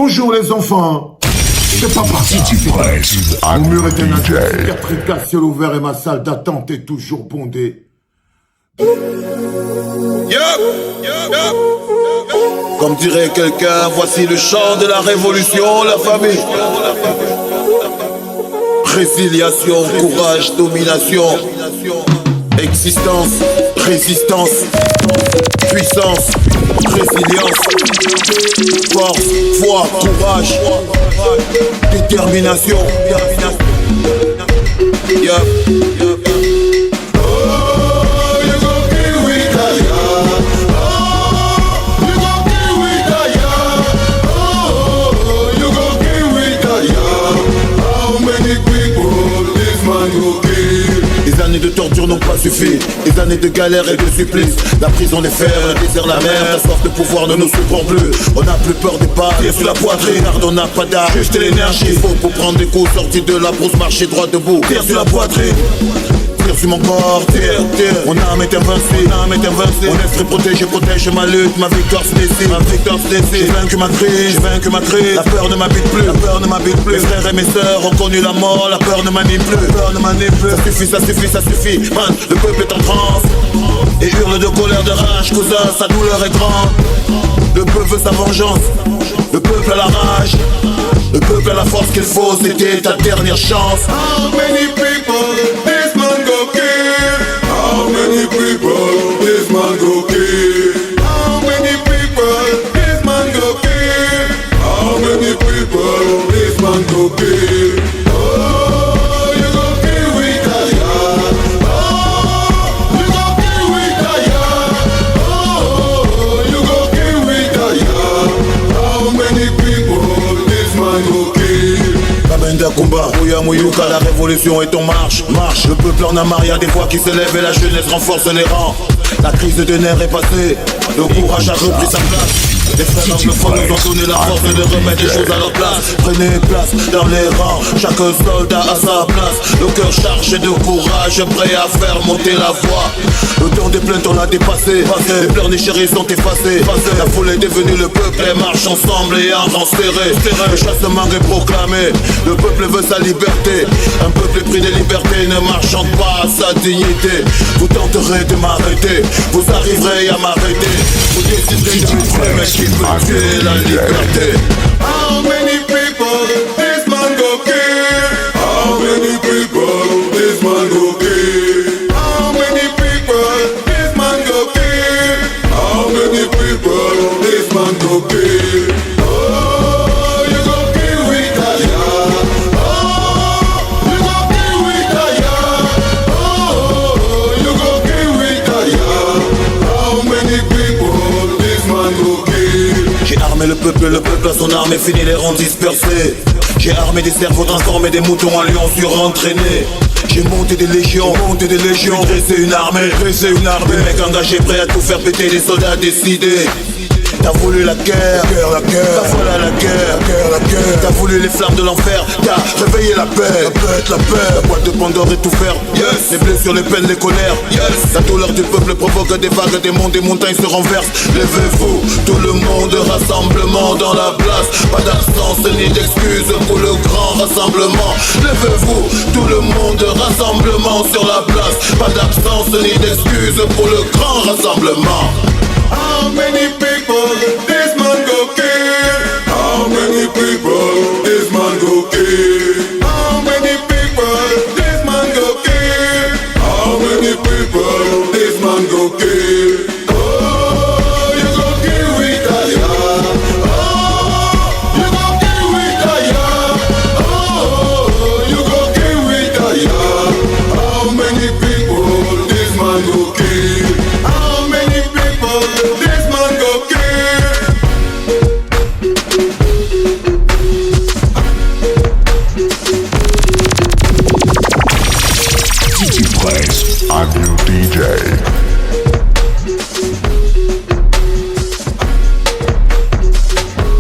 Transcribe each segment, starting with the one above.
Bonjour les enfants. C'est pas parti. Mon mur est un adresse, 4 cas, ciel ouvert et ma salle d'attente est toujours bondée. Comme dirait quelqu'un, voici le chant de la révolution, la famille. Résiliation, courage, domination. Existence, résistance, puissance, résilience, force, foi, courage, détermination. Les années de torture n'ont pas suffi, des années de galère et de supplice. La prison, les fers, le désert, la mer. La soif de pouvoir ne nous surprend plus. On n'a plus peur des pas, tire sur la poitrine. Car on n'a pas d'art, juste l'énergie. Il faut pour prendre des coups, sortir de la brousse, marcher droit debout. Tire sur la poitrine. Tire sur mon corps, tire. Mon âme est invincible, mon esprit protège ma lutte, ma victoire se décide. J'ai vaincu ma crise, la peur ne m'habite plus, Mes frères et mes sœurs ont connu la mort, la peur ne m'anime plus. Ça suffit, man, le peuple est en transe et hurle de colère, de rage, cousin, sa douleur est grande. Le peuple veut sa vengeance, le peuple a la rage, le peuple a la force qu'il faut, c'était ta dernière chance. How many people this man go kill? How many people this man go kill? How many people this man go kill? How many people this man go kill? Oh, you go kill with a yard. Oh, you go kill with a yard. Oh, you go kill with a yard. How many people this man go kill? Kabenda Kumba, Ouya Mouyouka, la révolution est en marche. Le peuple en a marre, y'a des voix qui s'élèvent et la jeunesse renforce les rangs. La crise de nerfs est passée, le courage a repris sa place. Les frères anglophones nous ont donné la force de remettre les choses à leur place. Prenez place dans les rangs, chaque soldat a sa place. Le cœur chargé de courage, prêt à faire monter la voix. Le temps des plaintes on l'a dépassé, les pleurs des chéris sont effacés. La foule est devenue le peuple et marche ensemble et en rang serré. Le chassement est proclamé, le peuple veut sa liberté. Un peuple épris de liberté ne marchant pas à sa dignité. Vous tenterez de m'arrêter, vous arriverez à m'arrêter. Vous déciderez de me tuer, mais qui peut tuer la liberté? How many people this man go kill? How many people this man go kill? How many people this man go kill? How many people this man go kill? Oh, you go kill with a yard. Oh, you go kill with a yard. Oh, you go kill with a yard. How many people this man go kill? J'ai armé le peuple a son arme et fini les rangs dispersés. J'ai armé des cerveaux, transformé des moutons en lions surentraînés. J'ai monté des légions, dressé une armée, des mecs engagés prêts à tout faire péter, des soldats décidés. T'as voulu la guerre, t'as voilà la guerre, t'as voulu les flammes de l'enfer, t'as réveillé la paix, la boîte de Pandore est ouverte, yes. Les blessures, les peines, les colères, yes. La douleur du peuple provoque des vagues, des monts, des montagnes se renversent. Levez-vous, tout le monde, rassemblement dans la place. Pas d'absence ni d'excuses pour le grand rassemblement. Levez-vous, tout le monde, rassemblement sur la place. Pas d'absence ni d'excuses pour le grand rassemblement. How many people this man go kill? How many people this man go kill? How many people this man go kill? How many people this man go kill? Oh, you go kill with a yard. Oh, you go kill with a yard. Oh, you go kill with a yard. How many people this man go kill? How many people this man go kill? I'm your DJ.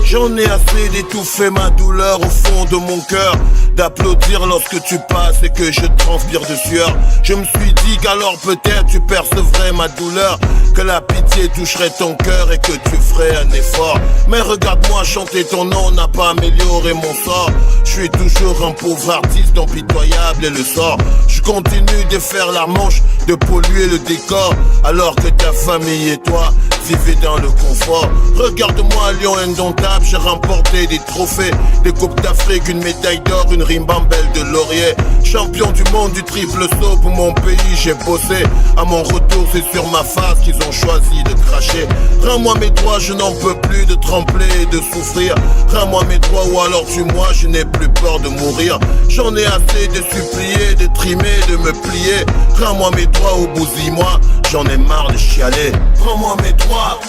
J'en ai assez d'étouffer ma douleur au fond de mon cœur, d'applaudir lorsque tu passes et que je transpire de sueur. Je me suis dit qu'alors peut-être tu percevrais ma douleur, que la pitié toucherait ton cœur et que tu ferais un effort. d'efforts. Mais regarde-moi chanter ton nom n'a pas amélioré mon sort. Je suis toujours un pauvre artiste impitoyable et le sort. Je continue de faire la manche, de polluer le décor, alors que ta famille et toi vivez dans le confort. Regarde-moi, lion indomptable, j'ai remporté des trophées, des coupes d'Afrique, une médaille d'or, une ribambelle de laurier. Champion du monde du triple saut pour mon pays, j'ai bossé. À mon retour, c'est sur ma face qu'ils ont choisi de cracher. Rends-moi mes droits, je n'en peux plus de trembler et de souffrir. Rends-moi mes droits ou alors tue-moi, je n'ai plus peur de mourir. J'en ai assez de supplier, de trimer, de me plier. Rends-moi mes droits ou bousille-moi, j'en ai marre de chialer. Rends-moi mes droits,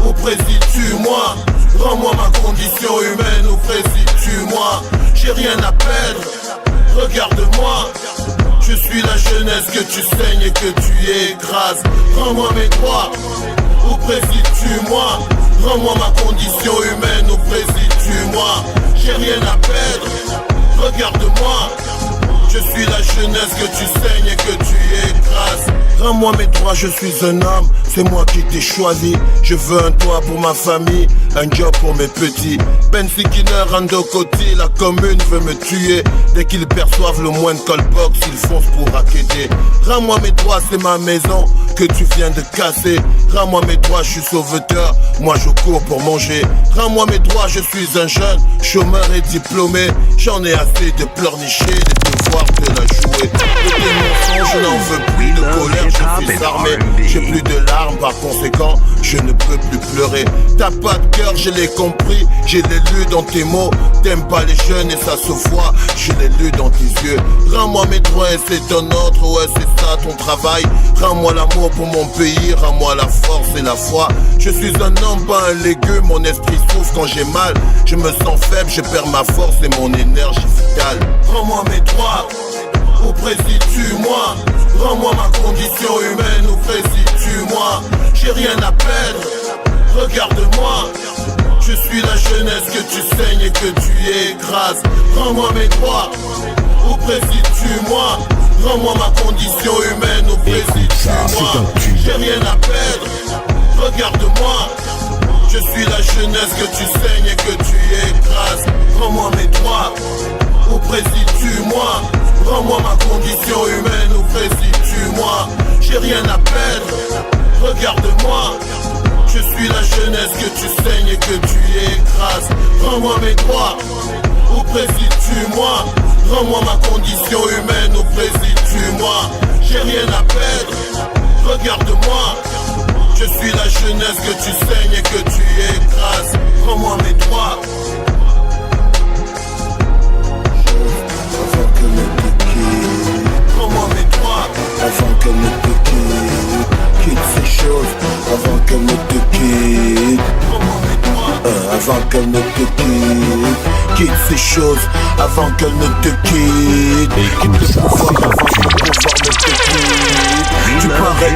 ou précise-tu-moi. Rends-moi ma condition humaine, ou précise-tu-moi. J'ai rien à perdre, regarde-moi. Je suis la jeunesse que tu saignes et que tu écrases. Rends-moi mes droits, ou précise-tu-moi. Rends-moi ma condition humaine, ou précise-tu-moi. J'ai rien à perdre, regarde-moi. Je suis la jeunesse que tu saignes et que tu écrases. Rends-moi mes droits, je suis un homme, c'est moi qui t'ai choisi. Je veux un toit pour ma famille, un job pour mes petits. Ben Sikiner, Rando Koti, la commune veut me tuer. Dès qu'ils perçoivent le moindre callbox, ils foncent pour raqueter. Rends-moi mes droits, c'est ma maison que tu viens de casser. Rends-moi mes droits, je suis sauveteur, moi je cours pour manger. Rends-moi mes droits, je suis un jeune chômeur et diplômé. J'en ai assez de pleurnicher, de devoir te la jouer. De tes mensonges, je n'en veux plus, de colère, je suis armé. J'ai plus de larmes, par conséquent, je ne peux plus pleurer. T'as pas de cœur, je l'ai compris, j'ai les lu dans tes mots. T'aimes pas les jeunes et ça se voit, je l'ai lu dans tes yeux. Rends-moi mes droits et c'est un autre, ouais c'est ça ton travail. Rends-moi l'amour pour mon pays, rends-moi la force et la foi. Je suis un homme, pas un légume, mon esprit souffre quand j'ai mal. Je me sens faible, je perds ma force et mon énergie vitale. Rends-moi mes droits, ou précise-tu-moi. Rends-moi ma condition humaine, ou précise-tu-moi. J'ai rien à perdre, regarde-moi. Je suis la jeunesse que tu saignes et que tu écrases. Rends-moi mes droits, ou précise-tu-moi. Rends-moi ma condition humaine, ou précise-tu-moi. J'ai rien à perdre, regarde-moi. Je suis la jeunesse que tu saignes et que tu écrases. Rends-moi mes droits, ou précise-tu-moi. Rends-moi ma condition humaine, ou précise-tu-moi. J'ai rien à perdre, regarde-moi. Je suis la jeunesse que tu saignes et que tu écrases. Rends-moi mes droits, ou précise-tu-moi. Rends-moi ma condition humaine, ou précise-tu-moi. J'ai rien à perdre, regarde-moi. Je suis la jeunesse que tu saignes et que tu écrases. Rends-moi mes droits. Avant qu'elle ne te quitte, rends-moi mes droits. Avant qu'elle ne te quitte, quitte ces choses. Avant qu'elle ne te quitte, rends-moi mes droits. Avant qu'elle ne te quitte, quitte ces choses. Avant qu'elle ne te quitte, quitte le pouvoir avant que le pouvoir ne te quitte. Tu parais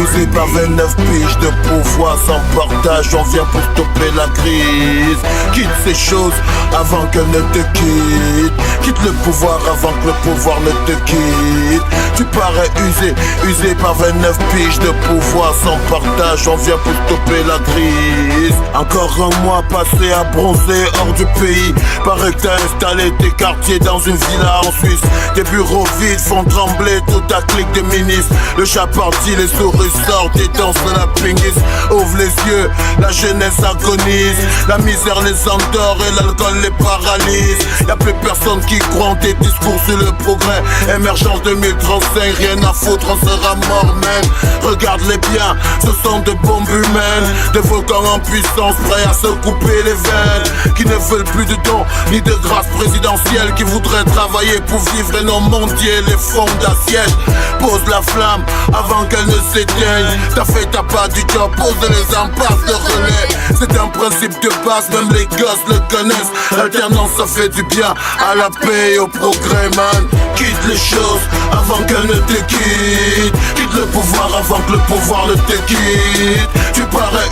usé par 29 piges de pouvoir sans partage. On vient pour stopper la crise. Quitte ces choses avant qu'elle ne te quitte. Quitte le pouvoir avant que le pouvoir ne te quitte. Tu parais usé par 29 piges de pouvoir sans partage. On vient pour stopper la crise. Encore un mois passé à bronzer hors du pays. Paraît que t'as installé tes quartiers dans une villa en Suisse. Tes bureaux vides font trembler toute ta clique de ministres. Le chat parti, les souris sortent et dansent la pingis. Ouvre les yeux, la jeunesse agonise. La misère les endort et l'alcool les paralyse. Y'a plus personne qui croit en tes discours sur le progrès. Émergence 2035, rien à foutre, on sera mort même. Regarde-les bien, ce sont de bombes humaines. Des volcans en puissance, prêts à se couper les veines. Qui ne veulent plus de dons, ni de grâce présidentielle. Qui voudraient travailler pour vivre et non mendier les fonds d'assiette. Pose la flamme avant qu'elle ne s'éteigne. T'as fait ta part du job, pose les impasses de relais. C'est un principe de base, même les gosses le connaissent. L'alternance ça fait du bien à la paix et au progrès man. Quitte les choses avant qu'elle ne te quitte. Quitte le pouvoir avant que le pouvoir ne te quitte. Tu parais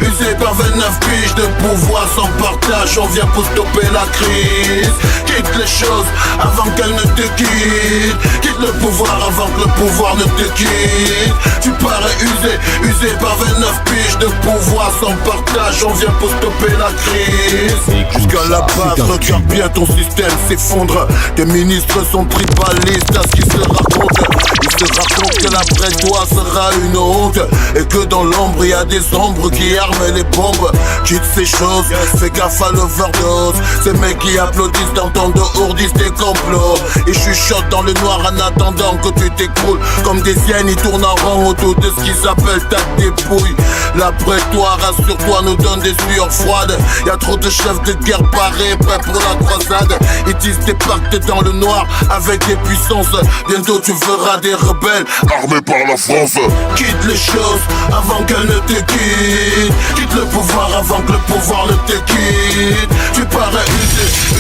usé par 29 piges de pouvoir sans partage. On vient pour stopper la crise. Quitte les choses avant qu'elles ne te quittent. Quitte le pouvoir avant que le pouvoir ne te quitte. Tu parais usé par 29 piges de pouvoir sans partage. On vient pour stopper la crise. Jusqu'à la base, regarde bien ton système s'effondre. Tes ministres sont tribalistes à ce qu'ils se racontent. Ils se racontent que l'après toi sera une honte. Et que dans l'ombre il y a des ombres qui arment les bombes. Quitte ces choses, fais gaffe à l'overdose. Ces mecs qui applaudissent dans ton dos ourdissent des complots. Ils chuchotent dans le noir en attendant que tu t'écroules. Comme des hyènes, ils tournent en rond autour de ce qu'ils appellent ta dépouille. L'après toi, rassure-toi, nous donne des sueurs froides. Y'a trop de chefs de guerre parés, prêts pour la croisade. Ils disent des pactes dans le noir avec des puissances. Bientôt tu verras des rebelles armés par la France. Quitte les choses avant qu'elles ne te quittent. Quitte le pouvoir avant que le pouvoir ne te quitte. Tu parais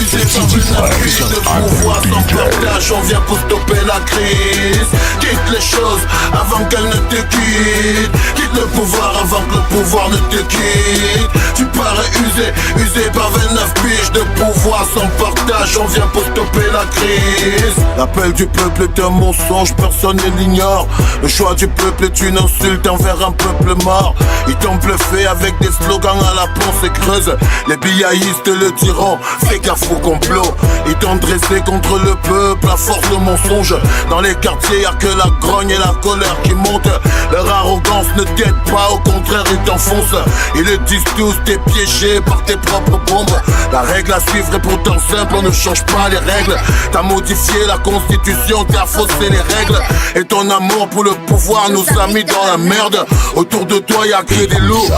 usé par une affiche de pouvoir sans partage. On vient pour stopper la crise. Quitte les choses avant qu'elles ne te quittent. Quitte le pouvoir avant que le pouvoir ne te quitte. Tu parais usé par 29 piges de pouvoir sans partage. On vient pour stopper la crise. L'appel du peuple est un mensonge, personne ne l'ignore. Le choix du peuple est une insulte envers un peuple mort. Ils t'ont bluffé avec des slogans à la pensée creuse. Les billaïstes le diront, fais gaffe au complot. Ils t'ont dressé contre le peuple à force de mensonges. Dans les quartiers y'a que la grogne et la colère qui montent. Leur arrogance ne t'aide pas, au contraire ils t'enfoncent. Ils le disent tous, t'es piégé par tes propres bombes. La règle à suivre est pourtant simple, on ne change pas les règles. T'as modifié la constitution, t'as faussé les règles. Et ton amour pour le pouvoir nous a mis dans la merde. Autour de toi y'a que des loups.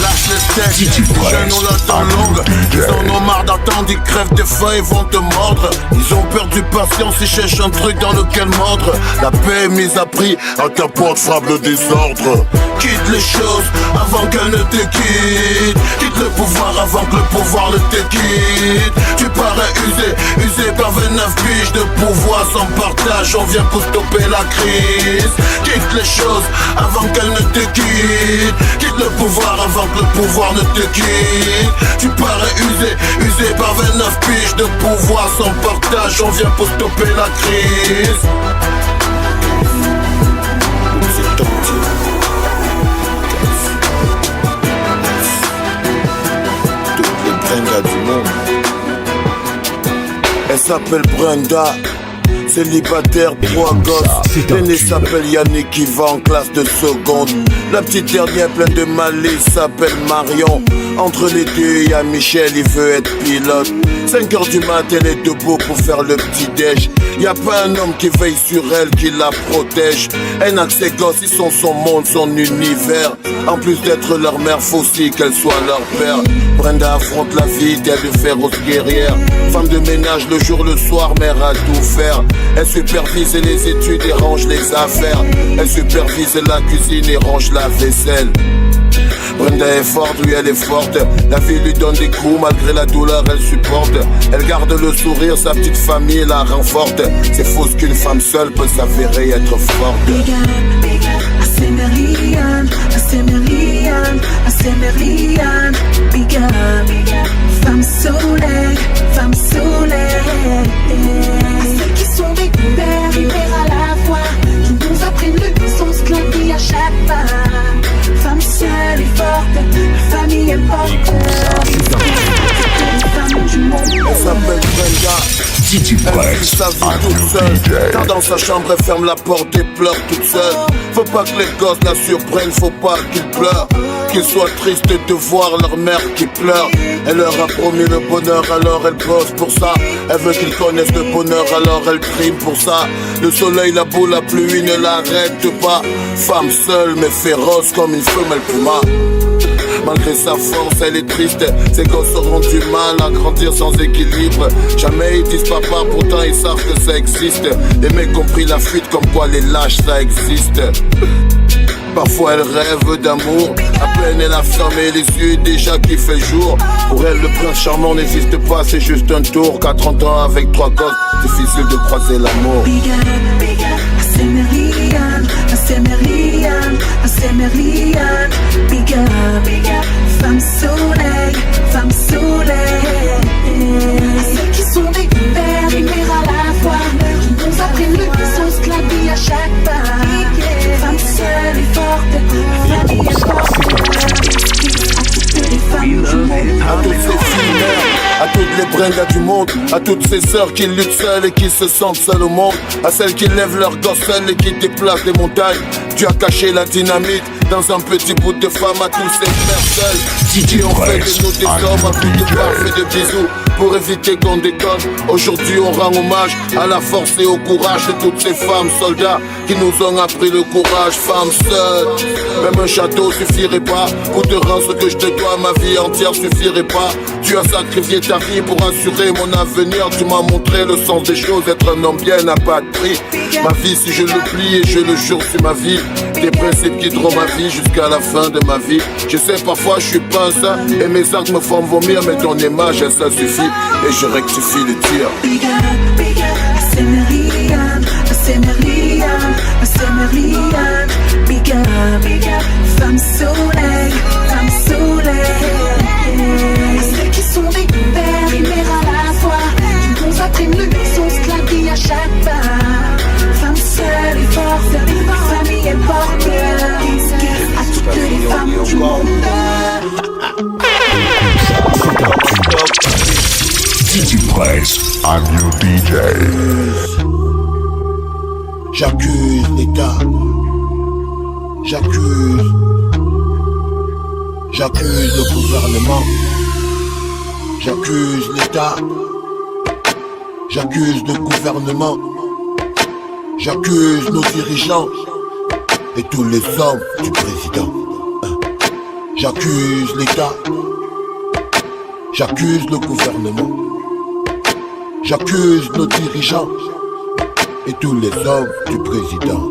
Lâche les steaks, les jeunes ont la dent longue. Ils en ont marre d'attendre, ils crèvent des feuilles, ils vont te mordre. Ils ont perdu patience, ils cherchent un truc dans lequel mordre. La paix est mise à prix, à ta porte frappe le désordre. Quitte les choses avant qu'elles ne te quittent. Quitte le pouvoir avant que le pouvoir ne te quitte. Tu parais usé par 29 piges de pouvoir sans partage. On vient pour stopper la crise. Quitte les choses avant qu'elles ne te quittent. Quitte le pouvoir avant que le pouvoir ne te quitte. Tu parais usé par 29 piges de pouvoir sans partage. On vient pour stopper la crise. C'est ton Dieu. Toutes les Brendas du monde. Elle s'appelle Brenda, célibataire, 3 gosses. L'aîné s'appelle Yannick qui va en classe de seconde. La petite dernière pleine de malice s'appelle Marion. Entre les deux, il y a Michel, il veut être pilote. 5h du matin, elle est debout pour faire le petit déj. Y a pas un homme qui veille sur elle, qui la protège. Elle n'a que ses gosses, ils sont son monde, son univers. En plus d'être leur mère, faut aussi qu'elle soit leur père. Brenda affronte la vie telle de féroce guerrière. Femme de ménage le jour, le soir, mère à tout faire. Elle supervise les études et range les affaires. Elle supervise la cuisine et range la vaisselle. Brenda est forte, oui elle est forte. La vie lui donne des coups, malgré la douleur elle supporte. Elle garde le sourire, sa petite famille la rend forte. C'est faux qu'une femme seule peut s'avérer être forte. Big up, assez Marianne, big up, femme soleil, celles qui sont hyper à la fois, qui nous apprennent le sens que la vie à chaque pas. Femme seule et forte, la famille est forte. Femme du monde. Elle s'appelle Brenda. Elle vit sa vie toute seule. Car dans sa chambre elle ferme la porte et pleure toute seule. Faut pas que les gosses la surprennent, faut pas qu'ils pleurent. Qu'ils soient tristes de voir leur mère qui pleure. Elle leur a promis le bonheur, alors elle bosse pour ça. Elle veut qu'ils connaissent le bonheur, alors elle prime pour ça. Le soleil, la boue, la pluie ne l'arrête pas. Femme seule mais féroce comme une femelle puma. Malgré sa force, elle est triste. Ses gosses auront du mal à grandir sans équilibre. Jamais ils disent papa, pourtant ils savent que ça existe. Les mecs ont pris la fuite comme quoi les lâches ça existe. Parfois elle rêve d'amour. À peine elle a fermé les yeux, déjà qu'il fait jour. Pour elle le prince charmant n'existe pas, c'est juste un tour. Qu'à 30 ans avec 3 gosses, difficile de croiser l'amour. Big up, assez Marianne, Merliane. Big up, femme soleil, femme soleil. À celles qui sont des pères et mères à la fois, qui nous apprennent le puissance que la vie à chaque pas. Femme seule et forte, famille est forte. À toutes les femmes du monde. À toutes ces filles mères, à toutes les bringas du monde, à toutes ces sœurs qui luttent seules et qui se sentent seules au monde, à celles qui lèvent leurs gosses seules et qui déplacent des montagnes. Tu as caché la dynamite dans un petit bout de femme. À tous ces mères seules qui ont fait de nous des hommes, à bout de parfait de bisous pour éviter qu'on déconne. Aujourd'hui on rend hommage à la force et au courage de toutes ces femmes soldats qui nous ont appris le courage. Femmes seules, même un château suffirait pas pour te rendre ce que je te dois. Ma vie entière suffirait pas. Tu as sacrifié ta vie pour assurer mon avenir. Tu m'as montré le sens des choses, être un homme bien n'a pas de prix. Ma vie si je le plie et je le jure c'est ma vie. Des principes qui guideront ma vie jusqu'à la fin de ma vie. Je sais parfois je suis pas un saint et mes actes me font vomir, mais ton image ça suffit et je rectifie le tir. Big up, c'est Merliane, c'est Merliane, c'est Merliane. Big up, femme soleil, femme soleil. À celles qui sont des pères et mères à la fois, qui nous apprennent le puissance que la vie à chaque pas. Femme seule et forte, famille est forte. À toutes les femmes du monde. City Place, I'm your DJ. J'accuse l'État. J'accuse le gouvernement. J'accuse l'État. J'accuse le gouvernement. J'accuse nos dirigeants et tous les hommes du président. J'accuse l'État. J'accuse le gouvernement. J'accuse nos dirigeants et tous les hommes du président.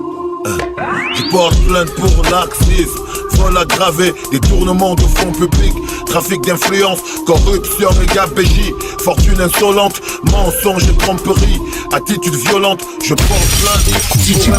Je porte plainte pour laxisme, vol aggravé, détournement de fonds publics, trafic d'influence, corruption et gabegie, fortune insolente, mensonge et tromperie, attitude violente. Je porte plainte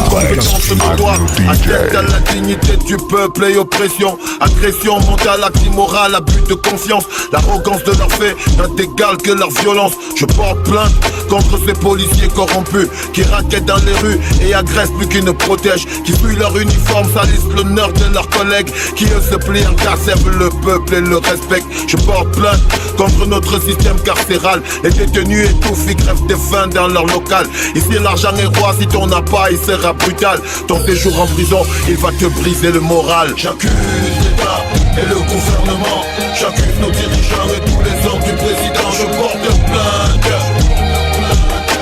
pour incompétence notoire, atteinte à la dignité du peuple et oppression, agression mentale, acte immoral, abus de confiance, l'arrogance de leurs faits n'a d'égal que leur violence. Je porte plainte contre ces policiers corrompus qui raquettent dans les rues et agressent plus qu'ils ne protègent, qui fuient leur uniforme, salissent l'honneur de leurs collègues, qui eux se plient, incarcèrent le peuple et le respectent. Je porte plainte contre notre système carcéral, les détenus étouffent, ils crèvent de faim dans leur local. Ici l'argent est roi, si t'en as pas il sera brutal. Ton séjour en prison, il va te briser le moral. J'accuse l'État et le gouvernement, j'accuse nos dirigeants et tous les hommes du président. Je porte plainte,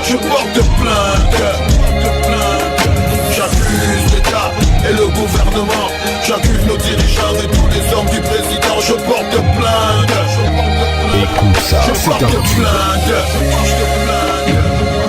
je porte plainte. J'accuse l'État et le gouvernement, j'accuse nos dirigeants et tous les hommes du président. Je porte plainte. Écoute ça, Je porte plainte.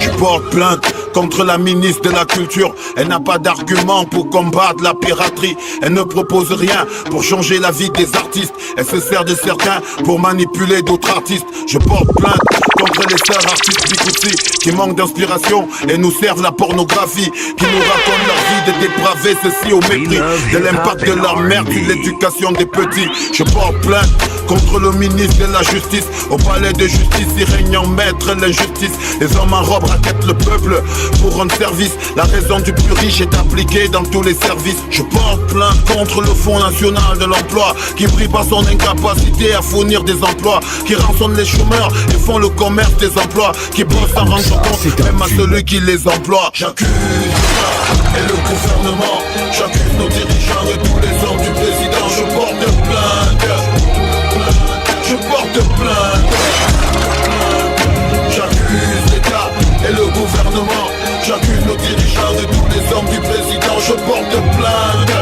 Je porte plainte contre la ministre de la Culture. Elle n'a pas d'argument pour combattre la piraterie. Elle ne propose rien pour changer la vie des artistes. Elle se sert de certains pour manipuler d'autres artistes. Je porte plainte contre les sœurs artistes Bikutsi qui manquent d'inspiration et nous servent la pornographie, qui nous racontent leur vie de dépravés, ceci au mépris de l'impact de leur mère sur l'éducation des petits. Je porte plainte contre le ministre de la Justice. Au palais de justice, il règne en maître l'injustice. Les hommes en robe raquettent le peuple pour rendre service. La raison du plus riche est appliquée dans tous les services. Je porte plainte contre le Fonds national de l'emploi qui brille par son incapacité à fournir des emplois, qui rançonne les chômeurs et font le commerce des emplois, qui bossent sans rendre compte même à celui qui les emploie. J'accuse l'État et le gouvernement, j'accuse nos dirigeants et tous les hommes du président. Je porte plainte. Je porte plainte. J'accuse l'État et le gouvernement, j'accuse nos dirigeants et tous les hommes du président. Je porte plainte.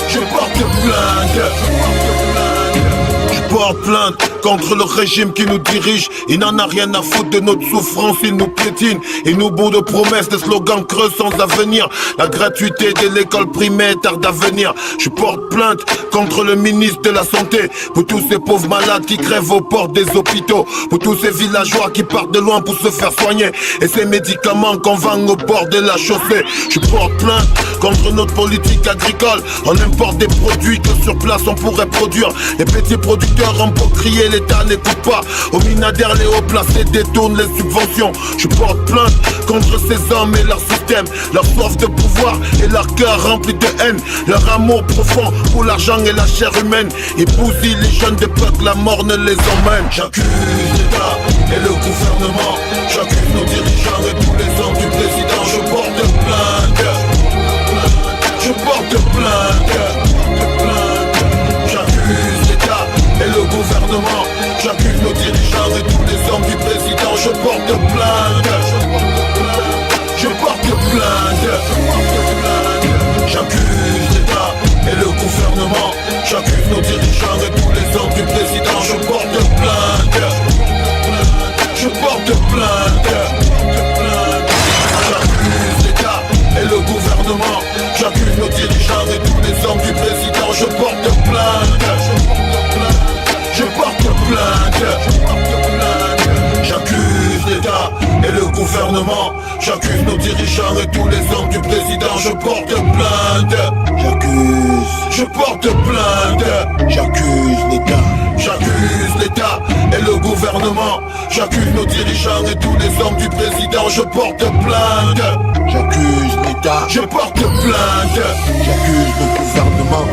Je porte plainte. Je porte plainte contre le régime qui nous dirige. Il n'en a rien à foutre de notre souffrance, il nous piétine. Il nous bourre de promesses, des slogans creux sans avenir. La gratuité de l'école primaire tarde à venir. Je porte plainte contre le ministre de la Santé, pour tous ces pauvres malades qui crèvent aux portes des hôpitaux, pour tous ces villageois qui partent de loin pour se faire soigner, et ces médicaments qu'on vend au bord de la chaussée. Je porte plainte contre notre politique agricole. On importe des produits que sur place on pourrait produire. Les petits producteurs ont beau crier, l'État n'écoute pas. Aux minadaires, les hauts placés détournent les subventions. Je porte plainte contre ces hommes et leur système, leur soif de pouvoir et leur cœur rempli de haine, leur amour profond pour l'argent et la chair humaine. Ils bousillent les jeunes de peuple, la mort ne les emmène. J'accuse l'État et le gouvernement, j'accuse nos dirigeants et tous les hommes du président. Je porte plainte, je porte plainte. J'accuse l'État et le gouvernement, j'accuse nos dirigeants et tous les hommes du président. Je porte plainte, je porte plainte. J'accuse l'État et le gouvernement, j'accuse nos dirigeants et tous les hommes du président. Je porte plainte, je porte plainte. J'accuse l'État et le gouvernement, j'accuse nos dirigeants et tous les hommes du président. Je porte plainte, je porte plainte. J'accuse l'État et le gouvernement, j'accuse nos dirigeants et tous les hommes du président. Je porte plainte, je porte plainte. J'accuse l'État, j'accuse l'État et le gouvernement, j'accuse nos dirigeants et tous les hommes du président. Je porte plainte, j'accuse l'État, je porte plainte. J'accuse le gouvernement,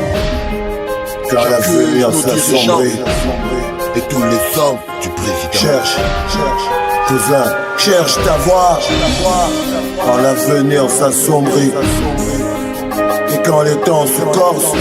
Car l'avenir s'assombrit et tous les hommes du président. Cousin, cherche ta voix. Quand l'avenir s'assombrit et quand les temps se corsent,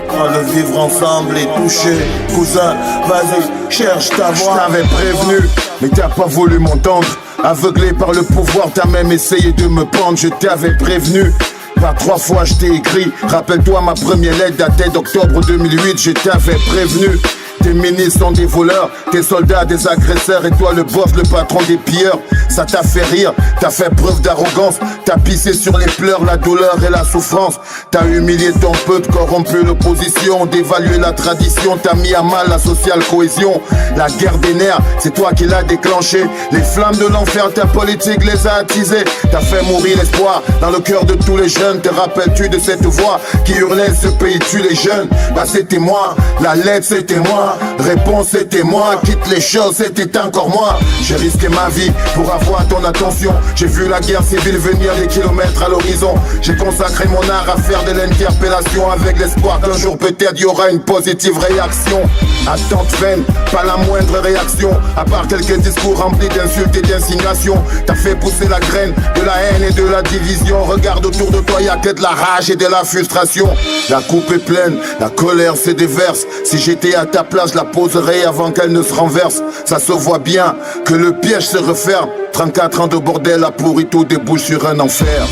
quand le vivre ensemble est touché. Cousin, vas-y, cherche ta voix. Je t'avais prévenu, mais t'as pas voulu m'entendre. Aveuglé par le pouvoir, t'as même essayé de me pendre. Je t'avais prévenu. Par 3 fois je t'ai écrit. Rappelle-toi, ma première lettre datait d'octobre 2008. Je t'avais prévenu. Tes ministres sont des voleurs, tes soldats des agresseurs, et toi le boss, le patron des pilleurs. Ça t'a fait rire, t'as fait preuve d'arrogance, t'as pissé sur les pleurs, la douleur et la souffrance. T'as humilié ton peuple, corrompu l'opposition, dévalué la tradition, t'as mis à mal la sociale cohésion. La guerre des nerfs, c'est toi qui l'as déclenché. Les flammes de l'enfer, ta politique les a attisées. T'as fait mourir l'espoir dans le cœur de tous les jeunes. Te rappelles-tu de cette voix qui hurlait ce pays tue les jeunes? Bah c'était moi, la lettre c'était moi. Réponse c'était moi, quitte les choses c'était encore moi. J'ai risqué ma vie pour avoir ton attention. J'ai vu la guerre civile venir des kilomètres à l'horizon. J'ai consacré mon art à faire de l'interpellation, avec l'espoir qu'un jour peut-être il y aura une positive réaction. Attente vaine, pas la moindre réaction, à part quelques discours remplis d'insultes et d'insignations. T'as fait pousser la graine de la haine et de la division. Regarde autour de toi, y'a que de la rage et de la frustration. La coupe est pleine, la colère se déverse. Si j'étais à ta place, je la poserai avant qu'elle ne se renverse. Ça se voit bien que le piège se referme. 34 ans de bordel a pourri, tout débouche sur un enfer.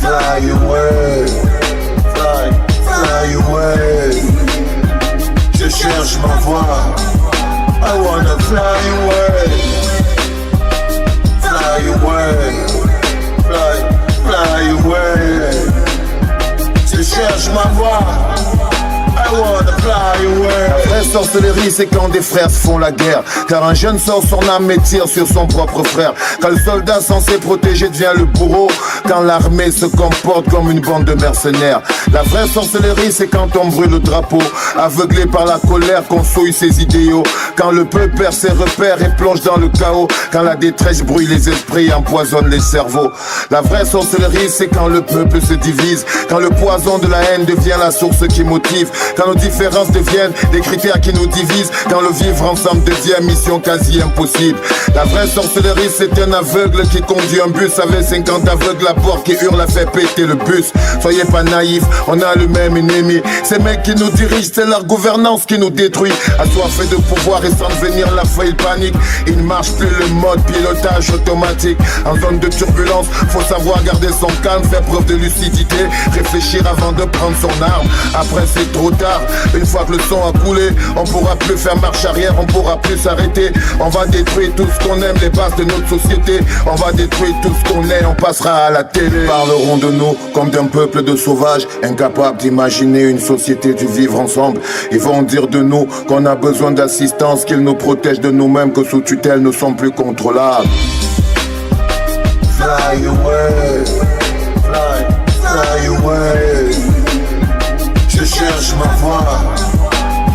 Fly away, fly away. Je cherche ma voix. I wanna fly away, fly away, fly away. Je cherche ma voix. I wanna fly away. La vraie sorcellerie, c'est quand des frères se font la guerre. Car un jeune sort son âme et tire sur son propre frère. Quand le soldat censé protéger devient le bourreau. Quand l'armée se comporte comme une bande de mercenaires. La vraie sorcellerie, c'est quand on brûle le drapeau. Aveuglé par la colère qu'on souille ses idéaux. Quand le peuple perd ses repères et plonge dans le chaos. Quand la détresse brouille les esprits et empoisonne les cerveaux. La vraie sorcellerie, c'est quand le peuple se divise. Quand le poison de la haine devient la source qui motive. Quand nos différences deviennent des critères qui nous divisent. Quand le vivre ensemble devient mission quasi impossible. La vraie sorcellerie, c'est un aveugle qui conduit un bus avec 50 aveugles à bord qui hurlent à faire péter le bus. Soyez pas naïfs, on a le même ennemi. Ces mecs qui nous dirigent, c'est leur gouvernance qui nous détruit. Assoiffés de pouvoir et sans devenir la feuille panique. Il ne marche plus le mode pilotage automatique. En zone de turbulence, faut savoir garder son calme, faire preuve de lucidité, réfléchir avant de prendre son arme. Après c'est trop tard, tard. Une fois que le sang a coulé, on pourra plus faire marche arrière, on pourra plus s'arrêter. On va détruire tout ce qu'on aime, les bases de notre société. On va détruire tout ce qu'on est, on passera à la télé. Ils parleront de nous comme d'un peuple de sauvages, incapables d'imaginer une société du vivre ensemble. Ils vont dire de nous qu'on a besoin d'assistance, qu'ils nous protègent de nous-mêmes, que sous tutelle nous sommes plus contrôlables. Fly away, fly away. Je cherche ma voix.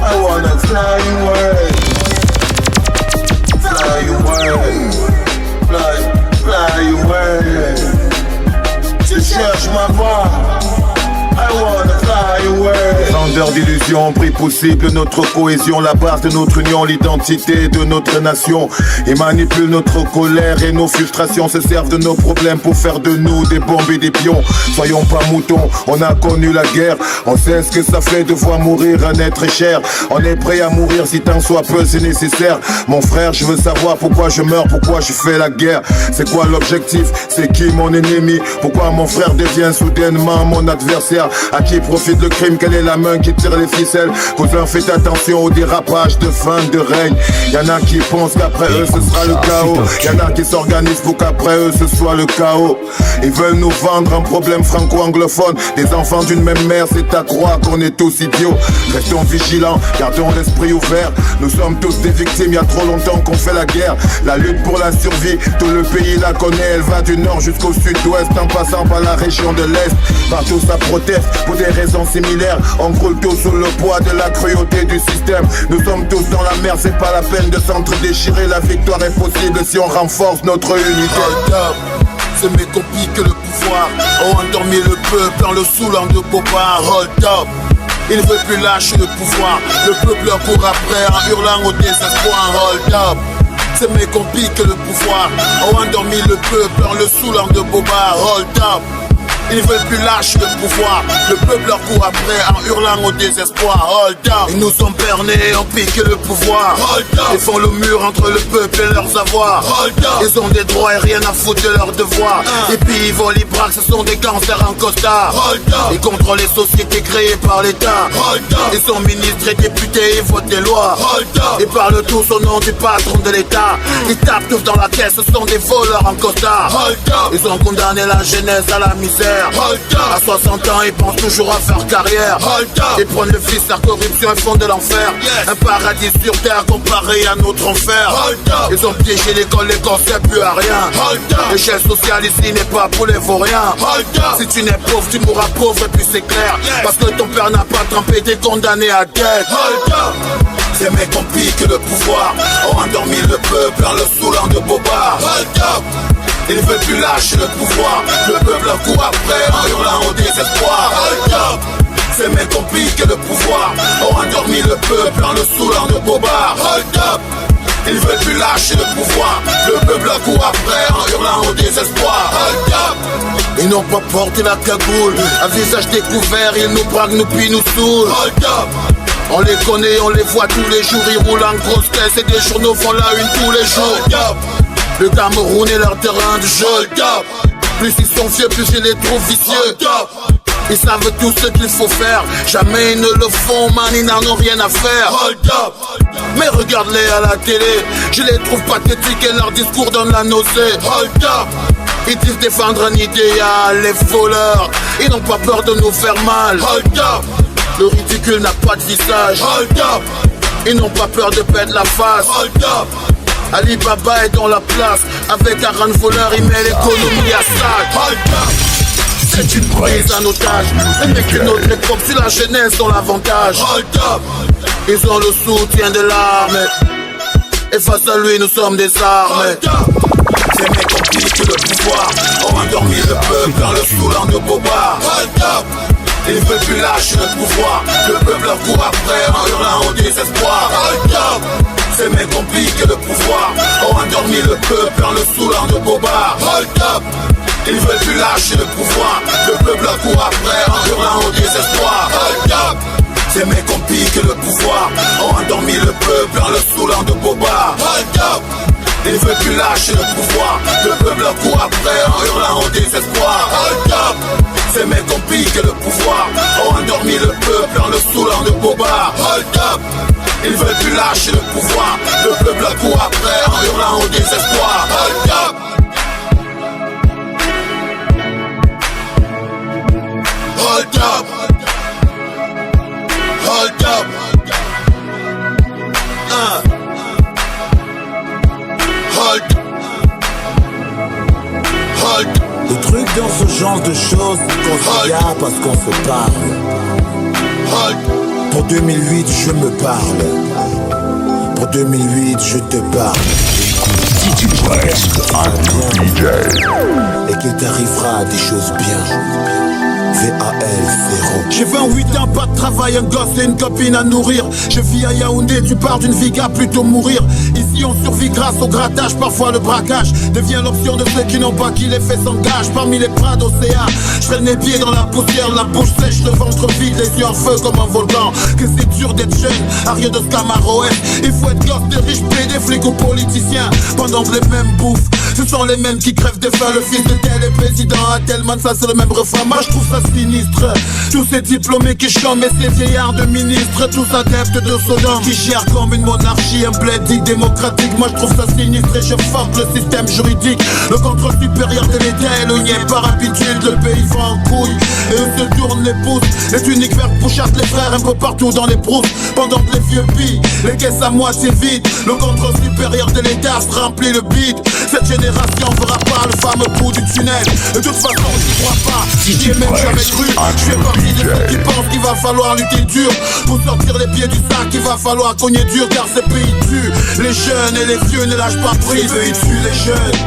I wanna fly away. Fly away, fly away. Je cherche ma voix. I wanna fly away. Vendeurs d'illusions, prix possible notre cohésion, la base de notre union, l'identité de notre nation. Ils manipulent notre colère et nos frustrations, se servent de nos problèmes pour faire de nous des bombes et des pions. Soyons pas moutons, on a connu la guerre, on sait ce que ça fait de voir mourir un être cher. On est prêt à mourir si tant soit peu c'est nécessaire. Mon frère, je veux savoir pourquoi je meurs, pourquoi je fais la guerre. C'est quoi l'objectif? C'est qui mon ennemi? Pourquoi mon frère devient soudainement mon adversaire? À qui profite le crime? Quelle est la main qui tire les ficelles? Cousin, faites attention au dérapage de fin de règne. Y'en a qui pensent qu'après eux ce sera le chaos. Y'en a qui s'organisent pour qu'après eux ce soit le chaos. Ils veulent nous vendre un problème franco-anglophone. Des enfants d'une même mère, c'est à croire qu'on est tous idiots. Restons vigilants, gardons l'esprit ouvert. Nous sommes tous des victimes, y a trop longtemps qu'on fait la guerre. La lutte pour la survie, tout le pays la connaît. Elle va du nord jusqu'au sud-ouest, en passant par la région de l'est. Partout ça proteste pour des raisons similaires. On croule tous sous le poids de la cruauté du système. Nous sommes tous dans la merde, c'est pas la peine de s'entre-déchirer. La victoire est possible si on renforce notre unité. C'est mes copies que le pouvoir ont endormi le peuple en le saoulant de Bobard. Hold up, il ne veut plus lâcher le pouvoir. Le peuple leur court après en hurlant au désespoir. Hold up, c'est mes copies que le pouvoir ont endormi le peuple en le saoulant de Bobard. Hold up, ils veulent plus lâcher le pouvoir. Le peuple leur court après en hurlant au désespoir. Hold up, ils nous ont bernés, ont piqué le pouvoir. Hold up, ils font le mur entre le peuple et leurs avoirs. Hold up, ils ont des droits et rien à foutre de leurs devoirs. Et puis ils volent, ils braquent, ce sont des gangsters en costard. Hold up, ils contrôlent les sociétés créées par l'État. Hold up, ils sont ministres et députés, ils votent des lois. Hold up, ils parlent tous au nom du patron de l'État. Ils tapent tous dans la caisse, ce sont des voleurs en costard. Hold up, ils ont condamné la jeunesse à la misère. À 60 ans, ils pensent toujours à faire carrière. Ils prennent le vice, la corruption et font de l'enfer. Un paradis sur terre comparé à notre enfer. Ils ont piégé l'école sert plus à rien. L'échelle sociale ici n'est pas pour les vauriens. Si tu n'es pauvre, tu mourras pauvre et puis c'est clair. Parce que ton père n'a pas trempé, t'es condamné à dette. C'est mes compis que le pouvoir ont endormi le peuple en le saoulant de Bobard. Ils ne veulent plus lâcher le pouvoir. Le peuple leur court après en hurlant au désespoir. C'est mes compis que le pouvoir ont endormi le peuple en le saoulant de Bobard. Ils ne veulent plus lâcher le pouvoir. Le peuple leur court après en hurlant au désespoir. Ils n'ont pas porté la cagoule. À visage découvert, ils nous braquent, nous puis nous saoulent. On les connaît, on les voit tous les jours. Ils roulent en grosse caisse et des journaux font la une tous les jours. Le Cameroun est leur terrain de jeu. Plus ils sont vieux, plus je les trouve vicieux. Ils savent tout ce qu'il faut faire. Jamais ils ne le font, man, ils n'en ont rien à faire. Mais regarde-les à la télé, je les trouve pathétiques et leur discours donne la nausée. Ils disent défendre un idéal, les voleurs, ils n'ont pas peur de nous faire mal. Le ridicule n'a pas de visage. Ils n'ont pas peur de perdre la face. Ali Baba est dans la place. Avec un rang voleur, il met l'économie à sac. C'est une prise en otage. Ce n'est qu'une autre époque, si la jeunesse ont l'avantage. Ils ont le soutien de l'armée. Et face à lui, nous sommes des armées. C'est mes compis que le pouvoir ont endormi le peuple en le saoulant de Bobard. Ils ne veulent plus lâcher le pouvoir. Le peuple leur court après en hurlant au désespoir. C'est mes compis que le pouvoir ont endormi le peuple en le saoulant de Bobard. Ils ne veulent plus lâcher le pouvoir. Le peuple leur court après en hurlant au désespoir. C'est mes compis que le pouvoir ont endormi le peuple en le saoulant de Bobard. Il veut plus lâcher le pouvoir. Le peuple court après en hurlant au désespoir. Hold up. Ces mecs ont piqué le pouvoir, ont endormi le peuple en le saoulant de bobards. Hold up. Ils veulent plus lâcher le pouvoir. Le peuple court après en hurlant au désespoir. Hold up. Hold up. Hold up. Hold. Hold. Le truc dans ce genre de choses, qu'on se regarde parce qu'on se parle. Hold. Pour 2008 je me parle. Pour 2008 je te parle. DJ West, DJ. Et qu'il t'arrivera des choses bien. VAL 0. J'ai 28 ans, pas de travail, un gosse et une copine à nourrir. Je vis à Yaoundé, tu pars d'une vie à plutôt mourir. Ici on survit grâce au grattage, parfois le braquage devient l'option de ceux qui n'ont pas qui les fait s'engagent. Parmi les prades d'océan, je traîne les pieds dans la poussière, la bouche sèche, le ventre vide, les yeux en feu comme un volcan. Que c'est dur d'être jeune, à rien de Scamaroès. Il faut être gosse de riches, des flics ou politiciens. Pendant que les mêmes bouffent, ce sont les mêmes qui crèvent de faim. Le fils de tel est président à tel man, ça c'est le même refrain. Moi je trouve ça sinistre. Tous ces diplômés qui chantent, mais ces vieillards de ministres, tous adeptes de Sodome, qui gèrent comme une monarchie, un bled démocratique. Moi je trouve ça sinistre et je fuck le système juridique. Le contrôle supérieur de l'État est le niais par habitude. Le pays va en couille et eux se tournent les pouces. Les tuniques vertes poussent les frères un peu partout dans les brousses. Pendant que les vieux pillent, les caisses à moitié vides. Le contrôle supérieur de l'État se remplit le bide. Cette génération verra pas le fameux bout du tunnel. De toute façon j'y crois pas, j'y ai même jamais cru. Je fais partie de ceux qui pensent qu'il va falloir lutter dur. Pour sortir les pieds du sac, il va falloir cogner dur. Car ces pays tuent les jeunes et les vieux ne lâchent pas prise. Ils tuent les jeunes,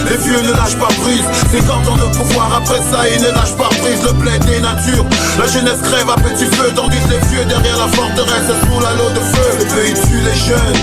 les vieux ne lâchent pas prise. C'est quand on a le pouvoir, après ça ils ne lâchent pas prise. Le blé des natures, la jeunesse crève à petit feu. Tandis que les vieux derrière la forteresse sous la lot de feu. Les pays tuent les jeunes,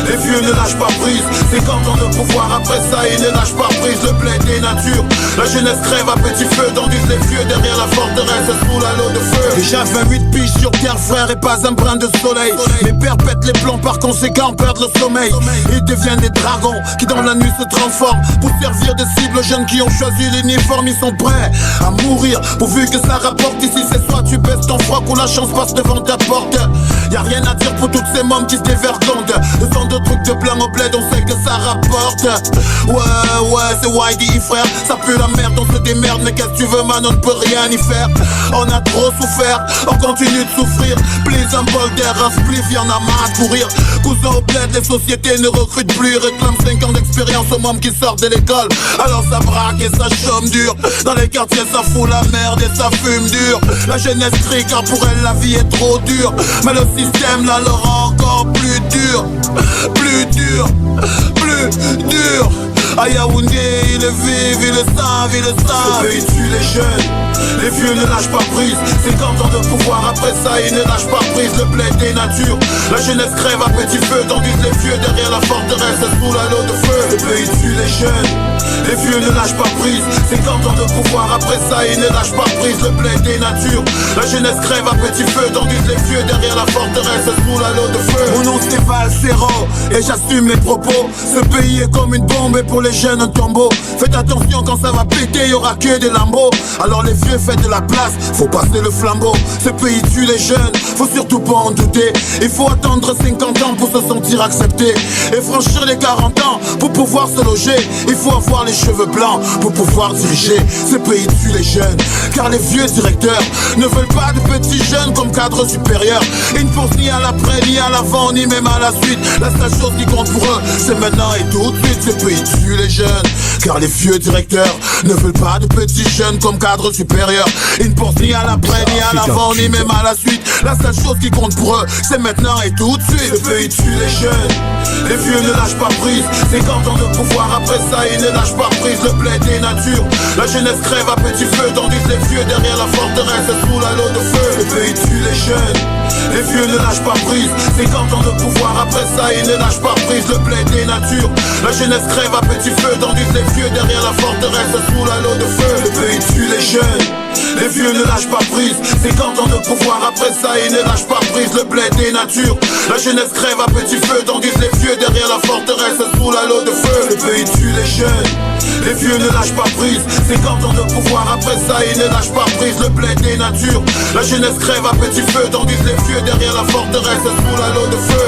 les vieux ne lâchent pas prise. C'est quand on a le pouvoir, après ça ils ne lâchent pas prise. Le blé des natures, la jeunesse crève à petit feu. Tandis que les vieux derrière la forteresse sous la lot de feu. Déjà 28 piges sur terre frère et pas un brin de soleil. Mes pères pètent les plombs, par conséquent perdent le sommeil. Ils deviennent des dragons qui dans la nuit se transforment pour servir de cibles. Jeunes qui ont choisi l'uniforme, ils sont prêts à mourir pourvu que ça rapporte. Ici c'est soit tu baisses ton froc ou la chance passe devant ta porte. Y'a rien à dire pour toutes ces mômes qui se dévergondent. Le son de trucs de blanc au bled, on sait que ça rapporte. Ouais, c'est YDI frère, ça pue la merde, on se démerde. Mais qu'est-ce que tu veux man, on ne peut rien y faire. On a trop souffert, on continue de souffrir. Please un bol d'air, un spliff, y'en a marre à courir. Cousin au bled, les sociétés ne recrutent plus. Réclament 5 ans d'expérience aux mômes qui sortent de l'école. Alors ça braque et ça chôme dur. Dans les quartiers ça fout la merde et ça fume dur. La jeunesse crie car pour elle la vie est trop dure. Mais le système là le rend encore plus dur. Plus dur, plus dur. À Yaoundé, ils le vivent, ils le savent, ils le savent. Le pays tue les jeunes, les vieux ne lâchent pas prise. C'est quand on a le pouvoir, après ça ils ne lâchent pas prise. Le blé des natures, la jeunesse crève à petit feu. Tandis que les vieux derrière la forteresse sous la lot de feu. Le pays tue les jeunes, les vieux ne lâchent pas prise. C'est quand on a le pouvoir, après ça ils ne lâchent pas prise. Le blé des natures, la jeunesse crève à petit feu. Tandis que les vieux derrière la forteresse sous la lot de feu. Mon nom c'est Valsero et j'assume mes propos. Ce pays est comme une bombe et pour les jeunes un tombeau. Faites attention quand ça va péter, y'aura que des lambeaux. Alors les vieux faites de la place, faut passer le flambeau. Ce pays tue les jeunes, faut surtout pas en douter. Il faut attendre 50 ans pour se sentir accepté. Et franchir les 40 ans pour pouvoir se loger. Il faut avoir les cheveux blancs pour pouvoir diriger. Ce pays tue les jeunes, car les vieux directeurs ne veulent pas de petits jeunes comme cadres supérieurs. Ils ne pensent ni à l'après, ni à l'avant, ni même à la suite. La seule chose qui compte pour eux, c'est maintenant et tout de suite. Ce pays tue les jeunes, car les vieux directeurs ne veulent pas de petits jeunes comme cadres supérieurs. Ils ne pensent ni à l'après, ni à l'avant, ni même à la suite. La seule chose qui compte pour eux, c'est maintenant et tout de suite. Le pays tue les jeunes, les vieux ne lâchent pas prise. C'est quand on a le pouvoir, après ça ils ne lâchent pas prise. Le blé des natures, la jeunesse crève à petit feu. Tandis que les vieux derrière la forteresse sous la lot de feu. Le pays tue les jeunes, les vieux ne lâchent pas prise. C'est quand on a le pouvoir, après ça ils ne lâchent pas prise. Le blé des natures, la jeunesse crève à petit petit feu, tandis que les vieux derrière la forteresse sous la lot de feu. Le pays tue les jeunes, les vieux ne lâchent pas prise. 50 ans de pouvoir, après ça ils ne lâchent pas prise. Le blé des natures, la jeunesse crève à petit feu, tandis que les vieux derrière la forteresse sous la lot de feu. Le pays tue les jeunes, les vieux ne lâchent pas prise. 50 ans de pouvoir, après ça ils ne lâchent pas prise. Le blé des natures, la jeunesse crève à petit feu, tandis que les vieux derrière la forteresse sous la lot de feu.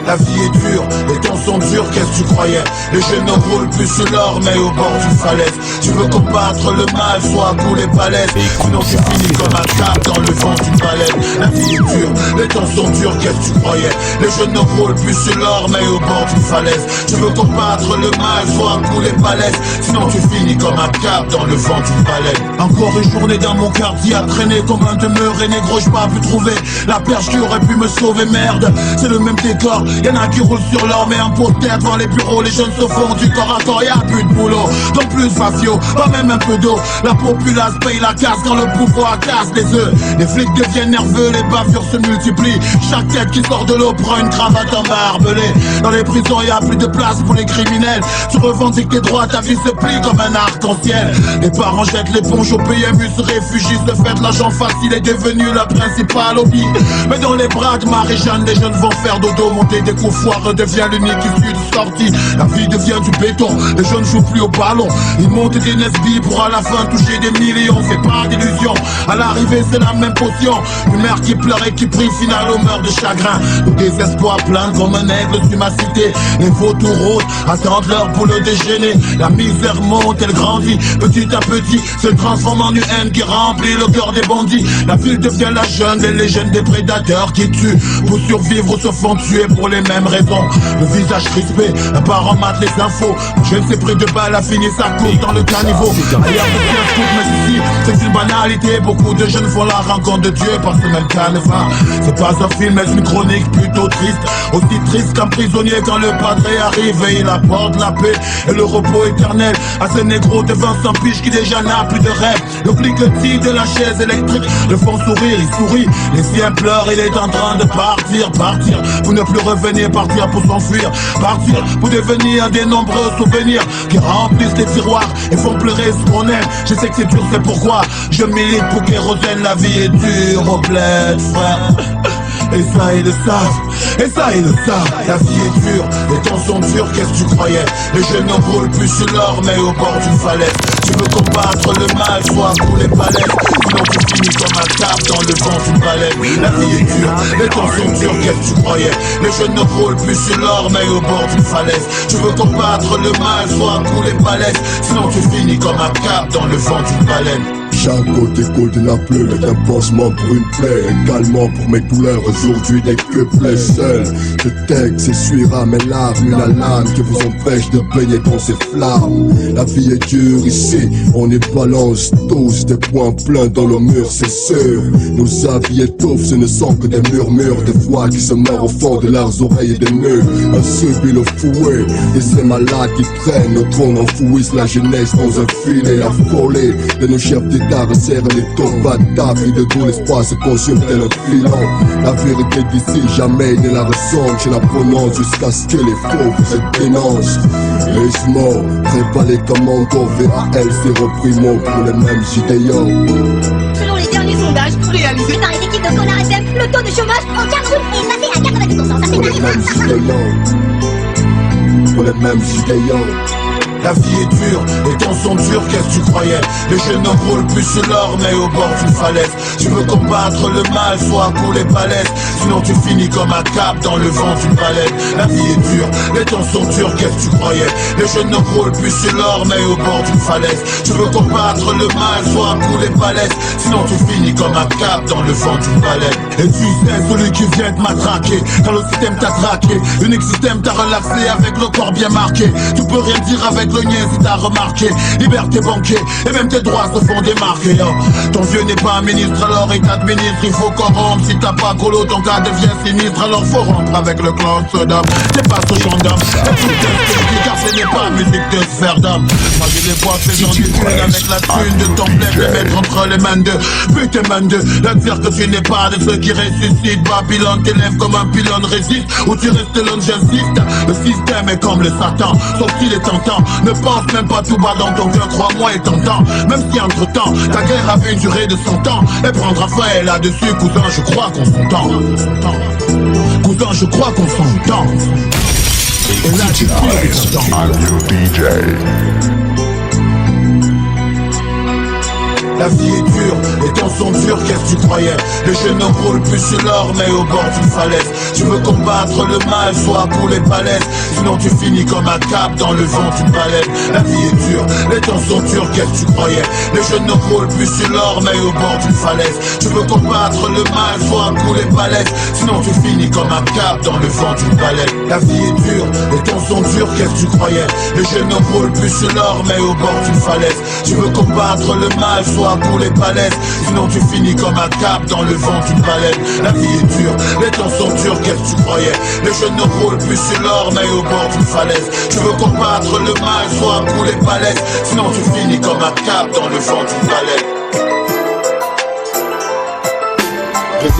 La vie est dure, les temps sont durs, qu'est-ce que tu croyais? Les jeunes ne roulent plus sur l'or mais au bord d'une falaise. Tu veux combattre le mal, soit à coups les balaises. Sinon tu finis comme un cap dans le vent d'une baleine. La vie est dure, les temps sont durs, qu'est-ce que tu croyais? Les jeunes ne roulent plus sur l'or mais au bord d'une falaise. Tu veux combattre le mal, soit à coups les balaises. Sinon tu finis comme un cap dans le vent d'une baleine. Encore une journée dans mon quartier à traîner comme un demeuré négro, j'ai pas pu trouver la perche qui aurait pu me sauver, merde. C'est le même décor. Y'en a qui roulent sur l'or mais un pot de terre devant les bureaux. Les jeunes se font du corps à corps, y'a plus de boulot. Donc plus Fafio, pas même un peu d'eau. La populace paye la casse quand le pouvoir casse les œufs. Les flics deviennent nerveux, les bavures se multiplient. Chaque tête qui sort de l'eau prend une cravate en barbelé. Dans les prisons y'a plus de place pour les criminels. Tu revendiques tes droits, ta vie se plie comme un arc-en-ciel. Les parents jettent l'éponge au PMU, se réfugient. Le fait de l'argent facile est devenu la principale hobby. Mais dans les bras de Marie-Jeanne, les jeunes vont faire dodo, monter des coups foireux, devient l'unique issue de sortie. La vie devient du béton, les jeunes jouent plus au ballon. Ils montent des Nesby pour à la fin toucher des millions. C'est pas d'illusion, à l'arrivée c'est la même potion. Une mère qui pleure et qui prie, final au meurt de chagrin. Le désespoir plein comme un aigle sur ma cité. Les vautours rôdent, attendent l'heure pour le déjeuner. La misère monte, elle grandit, petit à petit se transforme en une haine qui remplit le cœur des bandits. La ville devient la jungle et les jeunes des prédateurs qui tuent. Pour survivre se font tuer pour les mêmes raisons. Le visage crispé, un parent mate les infos. Je ne sais pris de balle a fini sa course dans le caniveau. Ailleurs mais ici c'est une banalité. Beaucoup de jeunes font la rencontre de Dieu par ce même canevas. C'est pas un film mais une chronique plutôt triste. Aussi triste qu'un prisonnier quand le padré arrive et il apporte la paix et le repos éternel à ce négro de 25 piges qui déjà n'a plus de rêve. Le cliquetis de la chaise électrique le font sourire, il sourit. Les siens pleurent, il est en train de partir, partir pour ne plus revenir, partir pour s'enfuir, partir pour devenir des nombreux souvenirs qui remplissent les tiroirs et font pleurer ce qu'on aime. Je sais que c'est dur, c'est pourquoi je milite pour Kérosène. La vie est dure au bled, frère. Et ça ils le savent, et ça ils le savent. La vie est dure, les temps sont durs, qu'est-ce que tu croyais? Les jeunes ne roulent plus sur l'or mais au bord d'une falaise. Tu veux combattre le mal, soit à coups les balaises. Sinon tu finis comme un cap dans le vent d'une baleine. La vie est dure, les temps sont durs, qu'est-ce que tu croyais? Les jeunes ne roulent plus sur l'or mais au bord d'une falaise. Tu veux combattre le mal, soit à coups les balaises. Sinon tu finis comme un cap dans le vent d'une baleine. Chaque côté de la pleure est un pansement pour une plaie, un calmant pour mes douleurs. Aujourd'hui dès que plaît seul, ce texte essuiera mes larmes, une lame qui vous empêche de baigner dans ces flammes. La vie est dure ici, on est balance tous des points pleins dans le mur, c'est sûr. Nos avis étouffent, ce ne sont que des murmures, des voix qui se meurent au fond de leurs oreilles et des nœuds. Un subit le fouet, et ces malades qui traînent au trône enfouissent la jeunesse dans un filet affolé de nos chefs d'État. Resserre les taux batables, et de tout l'espace se consume tel un filon. La vérité d'ici jamais ne la ressemble, je la prononce jusqu'à ce que les faux se dénoncent. Les mots, prévalés comme encore VAL, c'est repris mot pour les mêmes idéaux. Selon les derniers sondages réalisés par les équipes de Sonar FM, le taux de chômage au Cameroun est passé à 90%. Ça Pour les mêmes idéaux, pour les mêmes idéaux. La vie est dure, les temps sont durs, qu'est-ce que tu croyais? Les jeunes ne roulent plus sur l'or mais au bord d'une falaise. Tu veux combattre le mal, soit à coups les balaises. Sinon tu finis comme un cap dans le vent d'une baleine. La vie est dure, les temps sont durs, qu'est-ce que tu croyais? Les jeunes ne roulent plus sur l'or mais au bord d'une falaise. Tu veux combattre le mal, soit à coups les balaises. Sinon tu finis comme un cap dans le vent d'une baleine. Et tu sais, celui qui vient te matraquer quand le système t'a traqué, l'unique système t'a relaxé avec le corps bien marqué. Tu peux rien dire avec le niais si t'as remarqué. Liberté banquée et même tes droits se font démarquer. Ton vieux n'est pas un ministre alors il t'administre. Il faut corrompre, si t'as pas colo ton cas devient sinistre. Alors faut rompre avec le clan de Sodome. C'est pas ce gendarme, c'est tout car ce n'est pas musique de sphère d'âme. Moi je les vois faisant du thune avec la thune de ton bled. Les mettre entre entre les mains de putain man de la dire que tu n'es pas de ceux qui ressuscitent. Babylone t'élève comme un pylône, résiste ou tu restes l'homme, j'insiste. Le système est comme le Satan, sauf qu'il est tentant. Ne pense même pas tout bas dans ton cœur, crois-moi et t'entends. Même si entre temps ta guerre avait une durée de 100 ans, et prendra fin et là-dessus, cousin, je crois qu'on s'entend. Cousin, je crois qu'on s'entend. Et là, tu t'entends. I'm your DJ. La vie est dure, les temps sont durs, qu'est-ce que tu croyais? Les jeux ne roulent plus sur l'or, mais au bord d'une falaise. Tu veux combattre le mal, soit à coups les palaises. Sinon tu finis comme un cap dans le vent d'une baleine. La vie est dure, les temps sont durs, qu'est-ce que tu croyais? Les jeux ne roulent plus sur l'or, mais au bord d'une falaise. Tu veux combattre le mal, soit à coups les palaises. Sinon tu finis comme un cap dans le vent d'une baleine. La vie est dure, les temps sont durs, qu'est-ce que tu croyais? Les jeux ne roulent plus sur l'or, mais au bord d'une falaise. Tu veux combattre le mal, soit pour les palaises, sinon tu finis comme un cap dans le vent d'une baleine. La vie est dure, les temps sont durs, qu'est-ce que tu croyais? Les jeux ne roulent plus sur l'or, mais au bord d'une falaise. Tu veux combattre le mal, soit pour les palaises, sinon tu finis comme un cap dans le vent d'une baleine.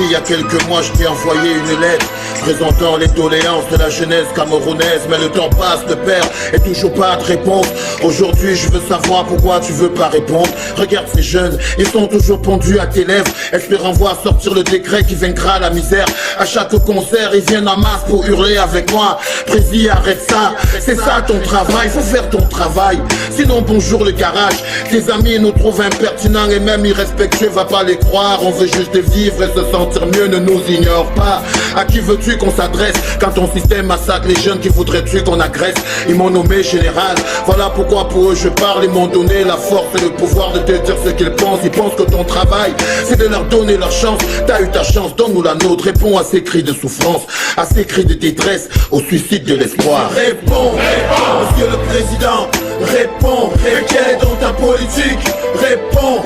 Il y a quelques mois je t'ai envoyé une lettre présentant les doléances de la jeunesse camerounaise. Mais le temps passe, le père, et toujours pas de réponse. Aujourd'hui je veux savoir pourquoi tu veux pas répondre. Regarde ces jeunes, ils sont toujours pendus à tes lèvres, espérant voir sortir le décret qui vaincra la misère. À chaque concert ils viennent en masse pour hurler avec moi. Prési, arrête ça, c'est ça ton travail, faut faire ton travail. Sinon bonjour le garage. Tes amis nous trouvent impertinents et même irrespectueux, va pas les croire. On veut juste vivre et se sentir mieux, ne nous ignore pas. À qui veux-tu qu'on s'adresse quand ton système massacre les jeunes qui voudraient-tu qu'on agresse? Ils m'ont nommé général, voilà pourquoi pour eux je parle. Ils m'ont donné la force et le pouvoir de te dire ce qu'ils pensent. Ils pensent que ton travail c'est de leur donner leur chance. T'as eu ta chance, donne-nous la nôtre. Réponds à ces cris de souffrance, à ces cris de détresse, au suicide de l'espoir. Réponds, monsieur le président. Réponds, quelle est donc ta politique? Réponds,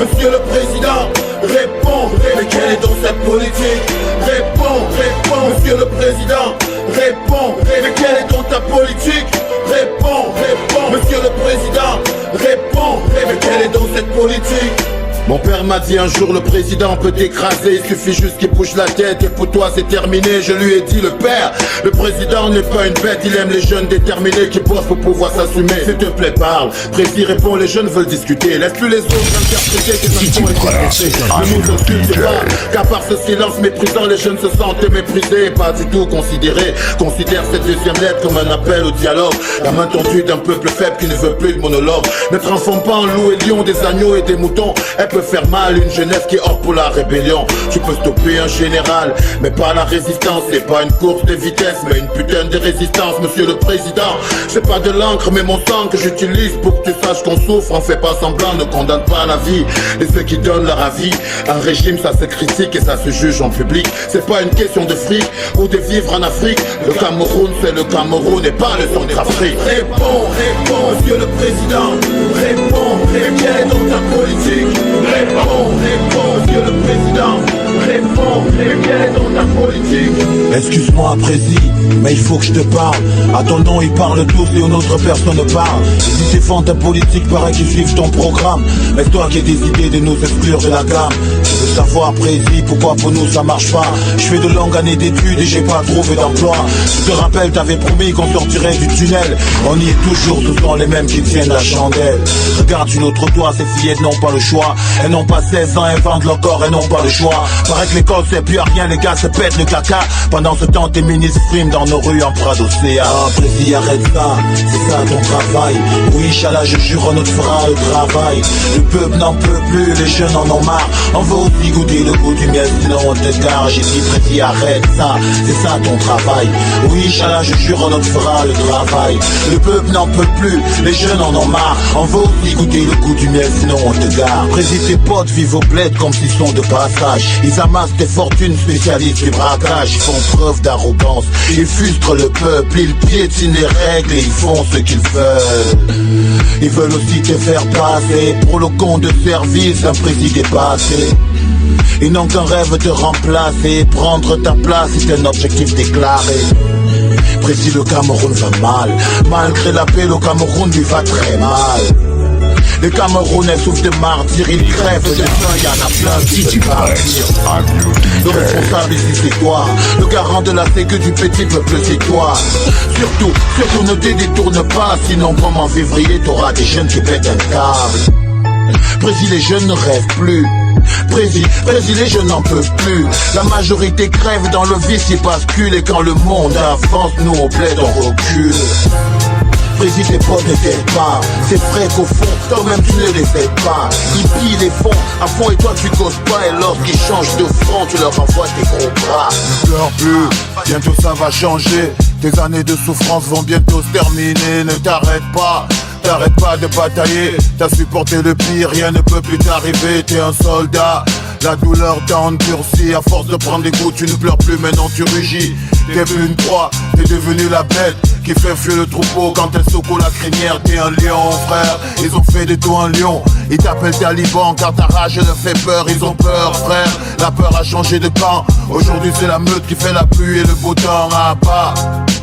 monsieur le président. Réponds, mais quelle est donc cette politique? Réponds, monsieur le président. Réponds, mais quelle est donc ta politique? Réponds, monsieur le président. Réponds, mais quelle est donc cette politique? Mon père m'a dit un jour le président peut t'écraser, il suffit juste qu'il bouge la tête et pour toi c'est terminé. Je lui ai dit le père, le président n'est pas une bête, il aime les jeunes déterminés qui bossent pour pouvoir s'assumer. S'il te plaît parle, Prési répond, les jeunes veulent discuter. Laisse plus les autres interpréter tes actions et t'inquiéter. Ne nous insulte pas, car par ce silence méprisant les jeunes se sentent méprisés, pas du tout considérés. Considère cette deuxième lettre comme un appel au dialogue, la main tendue d'un peuple faible qui ne veut plus de monologue. Ne transforme pas en loup et lion des agneaux et des moutons. Elle peut faire mal une jeunesse qui opte pour la rébellion. Tu peux stopper un général, mais pas la résistance. C'est pas une course de vitesse, mais une putain de résistance. Monsieur le président, c'est pas de l'encre mais mon sang que j'utilise pour que tu saches qu'on souffre. On fait pas semblant, ne condamne pas la vie et ceux qui donnent leur avis. Un régime ça se critique et ça se juge en public. C'est pas une question de fric ou de vivre en Afrique. Le Cameroun c'est le Cameroun et pas le Centrafrique. Réponds, monsieur le président. Réponds, quelle est donc ta politique? Réponds, monsieur le président. Réponds, quelle est donc ta politique? Excuse-moi Prési, mais il faut que je te parle. À ton nom ils parlent tous et une autre personne parle. Ils défendent ta politique, paraît qu'ils suivent ton programme. Mais toi qui as décidé de nous exclure de la gamme. Je veux savoir Prési, pourquoi pour nous ça marche pas? Je fais de longues années d'études et j'ai pas trouvé d'emploi. Je te rappelle, t'avais promis qu'on sortirait du tunnel. On y est toujours, ce sont les mêmes qui tiennent la chandelle. Regarde une autre toi, ces fillettes n'ont pas le choix. Elles n'ont pas 16 ans, elles vendent leur corps, elles n'ont pas le choix. Paraît que l'école c'est plus à rien, les gars se pètent le caca. Pendant ce temps tes ministres friment dans nos rues en Prado CA. Ah Prési arrête ça, c'est ça ton travail. Oui Inch'Allah je jure on te fera le travail. Le peuple n'en peut plus, les jeunes en ont marre. On veut aussi goûter le goût du miel sinon on te gare. J'ai dit Prési arrête ça, c'est ça ton travail. Oui Inch'Allah je jure on te fera le travail. Le peuple n'en peut plus, les jeunes en ont marre. On veut aussi goûter le goût du miel sinon on te gare. Prési tes potes vivent au bled comme s'ils sont de passage. Ils amassent des fortunes spécialistes du braquage. Ils font preuve d'arrogance, ils frustrent le peuple. Ils piétinent les règles et ils font ce qu'ils veulent. Ils veulent aussi te faire passer pour le compte de service d'un Prési dépassé. Ils n'ont qu'un rêve de remplacer. Prendre ta place est un objectif déclaré. Prési le Cameroun va mal. Malgré la paix le Cameroun lui va très mal. Les Camerounais souffrent de martyrs, ils crèvent de faim, y'en a plein qui se partirent. Le responsable ici c'est toi, le garant de la sécu du petit peuple c'est toi. Surtout ne te détourne pas, sinon comme en février t'auras des jeunes qui pètent un câble. Brésil, les jeunes ne rêvent plus. Brésil, les jeunes n'en peuvent plus. La majorité crève dans le vice, ils basculent. Et quand le monde avance, nous au bled on recule. Brésil, tes potes ne t'aident pas. C'est vrai qu'au fond, toi-même tu ne les aides pas. Ils pillent les fonds à fond et toi tu causes pas. Et lorsqu'ils changent de front, tu leur envoies tes gros bras. Ne pleure plus, bientôt ça va changer. Tes années de souffrance vont bientôt se terminer. Ne t'arrête pas. T'arrêtes pas de batailler, t'as supporté le pire, rien ne peut plus t'arriver, t'es un soldat. La douleur t'a endurci, à force de prendre des coups, tu ne pleures plus, maintenant tu rugis. T'es plus une proie, t'es devenu la bête qui fait fuir le troupeau quand elle secoue la crinière. T'es un lion, frère, ils ont fait de toi un lion. Ils t'appellent taliban car ta rage leur fait peur, ils ont peur, frère. La peur a changé de camp, aujourd'hui c'est la meute qui fait la pluie et le beau temps à bas.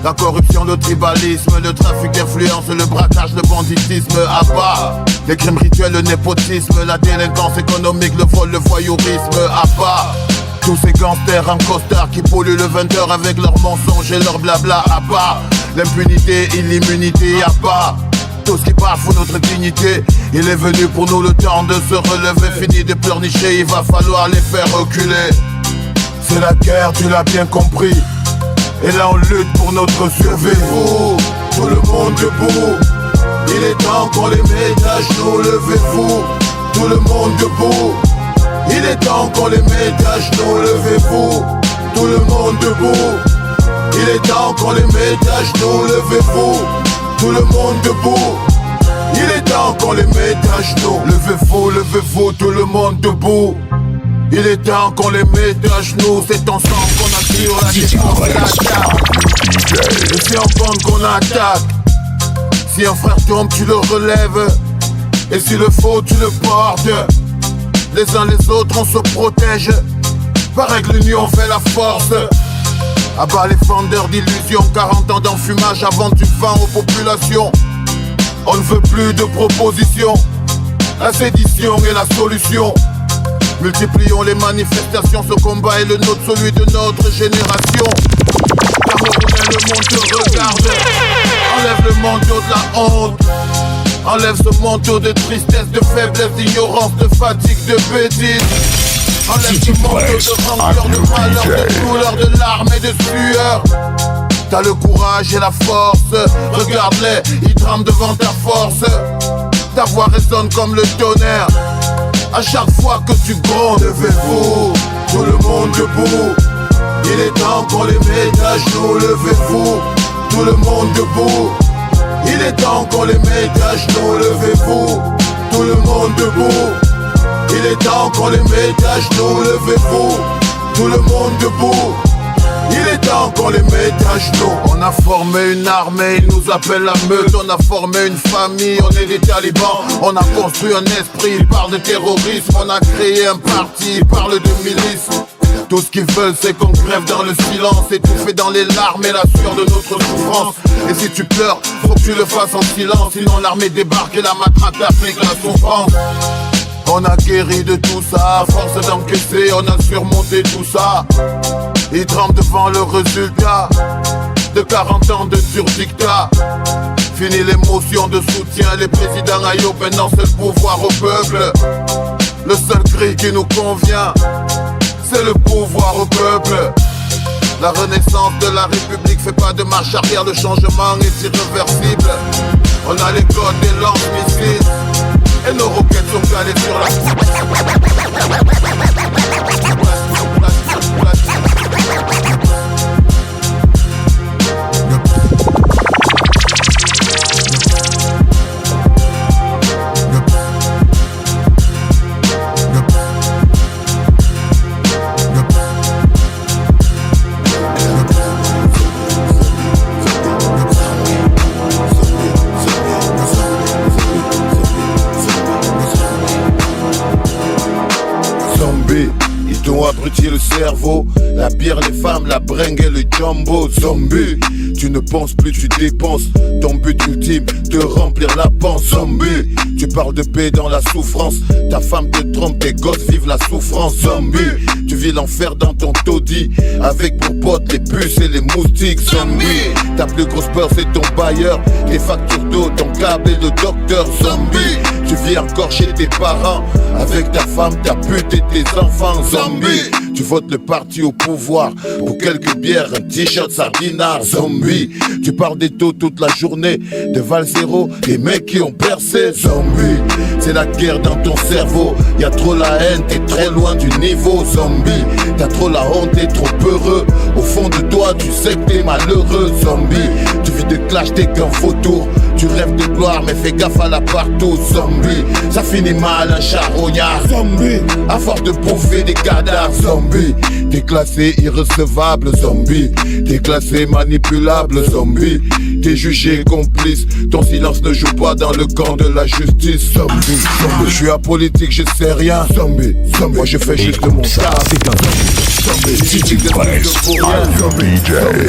La corruption, le tribalisme, le trafic d'influence, le braquage, le banditisme à bas. Les crimes rituels, le népotisme, la délinquance économique, le vol, le voyourisme à bas. Tous ces gangsters en costard qui polluent le 20h avec leurs mensonges et leurs blabla à bas. L'impunité et l'immunité à bas. Tout ce qui bafoue notre dignité. Il est venu pour nous le temps de se relever. Fini de pleurnicher, il va falloir les faire reculer. C'est la guerre, tu l'as bien compris. Et là on lutte pour notre survie. Tout le monde debout. Il est temps qu'on les mette à genoux. Levez-vous, tout le monde debout. Il est temps qu'on les mette à genoux. Levez-vous, tout le monde debout. Il est temps qu'on les mette à genoux. Levez-vous, tout le monde debout. Il est temps qu'on les mette à genoux. Levez-vous, tout le monde debout. Il est temps qu'on les mette à genoux. C'est ensemble qu'on attire la défense et l'attaque. Et c'est en bande qu'on attaque. Si un frère tombe, tu le relèves. Et si le faut, tu le portes. Les uns les autres, on se protège. Paraît que l'union fait la force. Abat les vendeurs d'illusions. 40 ans d'enfumage avant du vent aux populations. On ne veut plus de propositions. La sédition est la solution. Multiplions les manifestations, ce combat est le nôtre, celui de notre génération. Camerounais, le monde te regarde. Enlève le manteau de la honte. Enlève ce manteau de tristesse, de faiblesse, d'ignorance, de fatigue, de bêtise. Enlève ce manteau de rancœur, de malheur, de douleur, de larmes et de sueur. T'as le courage et la force. Regarde-les, ils tremblent devant ta force. Ta voix résonne comme le tonnerre. À chaque fois que tu grondes, levez-vous, tout le monde debout. Il est temps qu'on les mette à genoux. Levez-vous, tout le monde debout. Il est temps qu'on les mette à genoux. Levez-vous, tout le monde debout. Il est temps qu'on les mette à genoux. Levez-vous, tout le monde debout. Il est temps qu'on les mette à genoux. On a formé une armée, ils nous appellent la meute. On a formé une famille, on est des talibans. On a construit un esprit, ils parlent de terrorisme. On a créé un parti, ils parlent de milice. Tout ce qu'ils veulent c'est qu'on crève dans le silence, étouffé dans les larmes et la sueur de notre souffrance. Et si tu pleures, faut que tu le fasses en silence. Sinon l'armée débarque et la matraque t'applique la souffrance. On a guéri de tout ça, à force d'encaisser, on a surmonté tout ça. Ils tremblent devant le résultat de 40 ans de dur dictat. Fini l'émotion de soutien, les présidents aïeux, maintenant c'est le pouvoir au peuple. Le seul cri qui nous convient, c'est le pouvoir au peuple. La renaissance de la République fait pas de marche arrière, le changement est irréversible. On a les codes des lance-missiles et nos roquettes sont calées sur la... t'ont abruti le cerveau. La bière, les femmes, la bringue et le jumbo. Zombie, tu ne penses plus, tu dépenses. Ton but ultime, te remplir la panse. Zombie, tu parles de paix dans la souffrance. Ta femme te trompe, tes gosses vivent la souffrance. Zombie, tu vis l'enfer dans ton taudis, avec pour potes les puces et les moustiques. Zombie, ta plus grosse peur c'est ton bailleur, tes factures d'eau, ton câble et le docteur. Zombie, tu vis encore chez tes parents, avec ta femme, ta pute et tes enfants. Zombie, tu votes le parti au pouvoir pour quelques bières, un t-shirt sardinard. Zombie, tu parles des taux toute la journée, de Val Zéro, des mecs qui ont percé. Zombie, c'est la guerre dans ton cerveau, y'a trop la haine, t'es très loin du niveau. Zombie, t'as trop la honte, t'es trop peureux, au fond de toi tu sais que t'es malheureux. Zombie, tu vis de clash, t'es qu'un vautour, tu rêves de gloire mais fais gaffe à la partout. Zombie, ça finit mal un charognard. Zombie, à force de bouffer des cadavres. Zombie, t'es classé irrecevable. Zombie, t'es classé manipulable. Zombie, t'es jugé complice, ton silence ne joue pas dans le camp de la justice. Zombie, zombie, je suis apolitique, je sais rien. Zombie, zombie, moi je fais juste mon taf. C'est un zombie, City Press,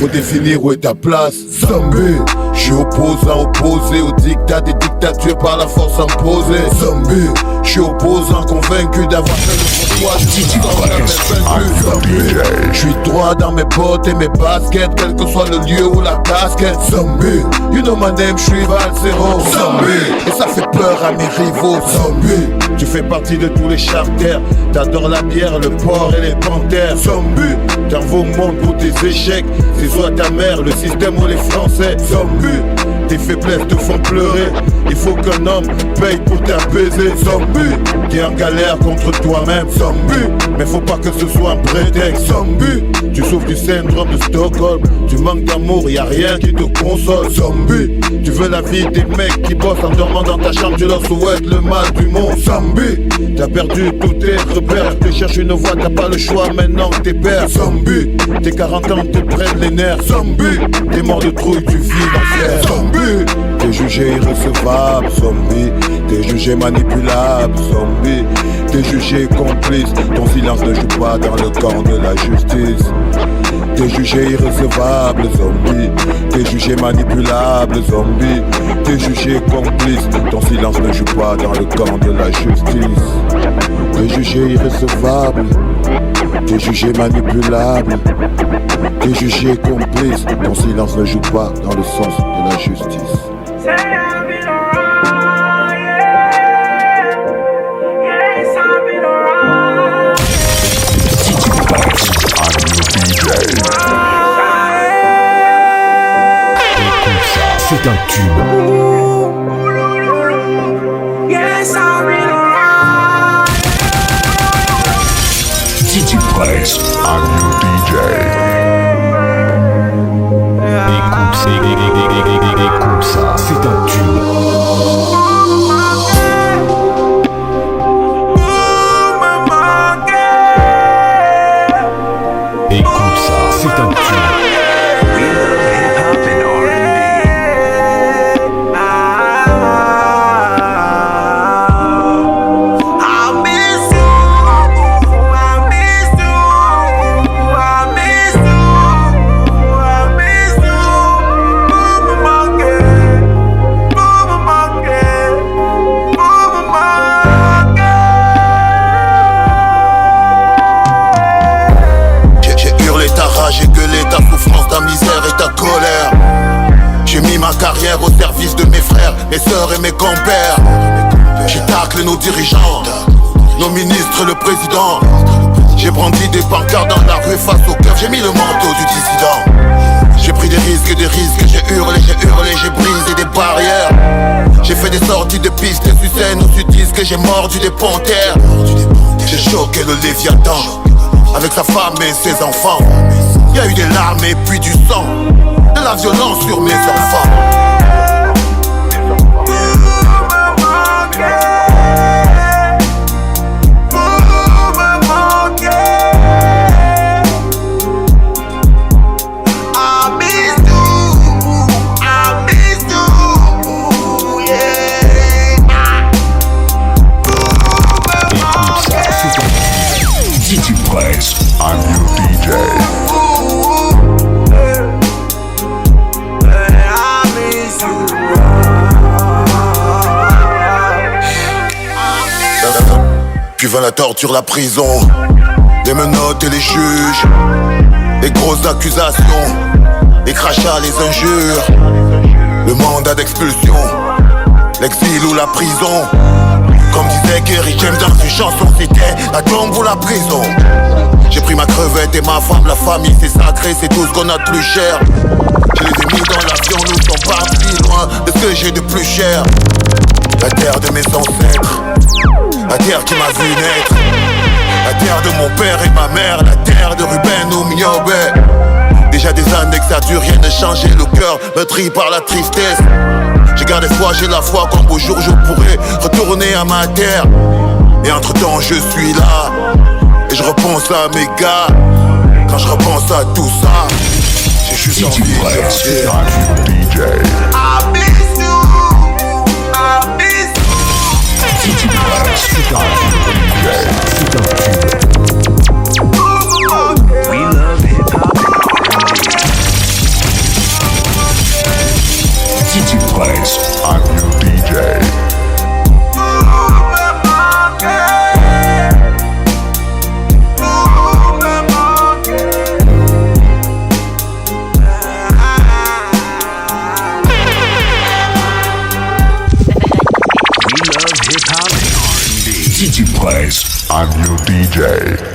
faut définir où est ta place. Zombie, je suis opposant, opposé au dictat des dictatures par la force imposée. Zombie, je suis opposant, convaincu d'avoir fait le bon choix. Je suis droit dans mes bottes et mes baskets, quel que soit le lieu ou la casquette. Zombie, you know my name, je suis Val Zéro. Zombie, et ça fait peur à mes rivaux. Zombie, tu fais partie de tous les charters, t'adores la bière, le porc et les panthères. Zombie, t'en vaut monde pour tes échecs, c'est soit ta mère, le système ou les Français. Zombie, tes faiblesses te font pleurer, il faut qu'un homme paye pour t'apaiser. Zombie, t'es en galère contre toi-même. Zombie, mais faut pas que ce soit un prétexte. Zombie, tu souffres du syndrome de Stockholm, tu manques d'amour, y'a rien qui te console. Zombie, tu veux la vie des mecs qui bossent en dormant dans ta chambre, tu leur souhaites le mal du monde. Zombie, t'as perdu tous tes repères, tu cherches une voie, t'as pas le choix maintenant que t'es père. Zombie, tes 40 ans te prennent les nerfs. Zombie, t'es mort de trouille, tu vis l'enfer. Zombie, t'es jugé irrecevable. Zombie, t'es jugé manipulable. Zombie, t'es jugé complice, ton silence ne joue pas dans le camp de la justice. T'es jugé irrecevable. Zombie, t'es jugé manipulable. Zombie, t'es jugé complice, ton silence ne joue pas dans le camp de la justice. T'es jugé irrecevable, t'es jugé manipulable, t'es jugé complice, ton silence ne joue pas dans le sens de la justice. City Press, I'm your DJ. Écoute ça, c'est un tube. City Press, I'm your DJ. Écoute ça, c'est un tube. Écoute ça, c'est un tube. Carrière au service de mes frères, mes sœurs et mes compères. J'ai taclé nos dirigeants, nos ministres, le président. J'ai brandi des pancartes dans la rue face au cœur. J'ai mis le manteau du dissident. J'ai pris des risques, j'ai hurlé, j'ai brisé des barrières. J'ai fait des sorties de piste sur scène où tu dis que j'ai mordu des panthères. J'ai choqué le Léviathan avec sa femme et ses enfants. Il y a eu des larmes et puis du sang, de la violence sur mes enfants. City Press. vivent la torture, la prison, les menottes et les juges, les grosses accusations, les crachats, les injures, le mandat d'expulsion, l'exil ou la prison. Comme disait Kerry James dans ses chansons, c'était la tombe ou la prison. J'ai pris ma crevette et ma femme, la famille c'est sacré, c'est tout ce qu'on a de plus cher. Je les ai mis dans l'avion, nous sommes partis loin de ce que j'ai de plus cher. La terre de mes ancêtres, la terre qui m'a vu naître, la terre de mon père et ma mère, la terre de Ruben ou Miobe. Déjà des années que ça dure, rien n'a changé, le cœur meurtri par la tristesse. J'ai gardé foi, j'ai la foi qu'un beau jour je pourrai retourner à ma terre. Et entre temps je suis là, et je repense à mes gars. Quand je repense à tout ça, j'ai juste envie de dire I miss you, I miss We love hip-hop. City Place, I'm your DJ. We love hip-hop and R&B. City Place, I'm your DJ.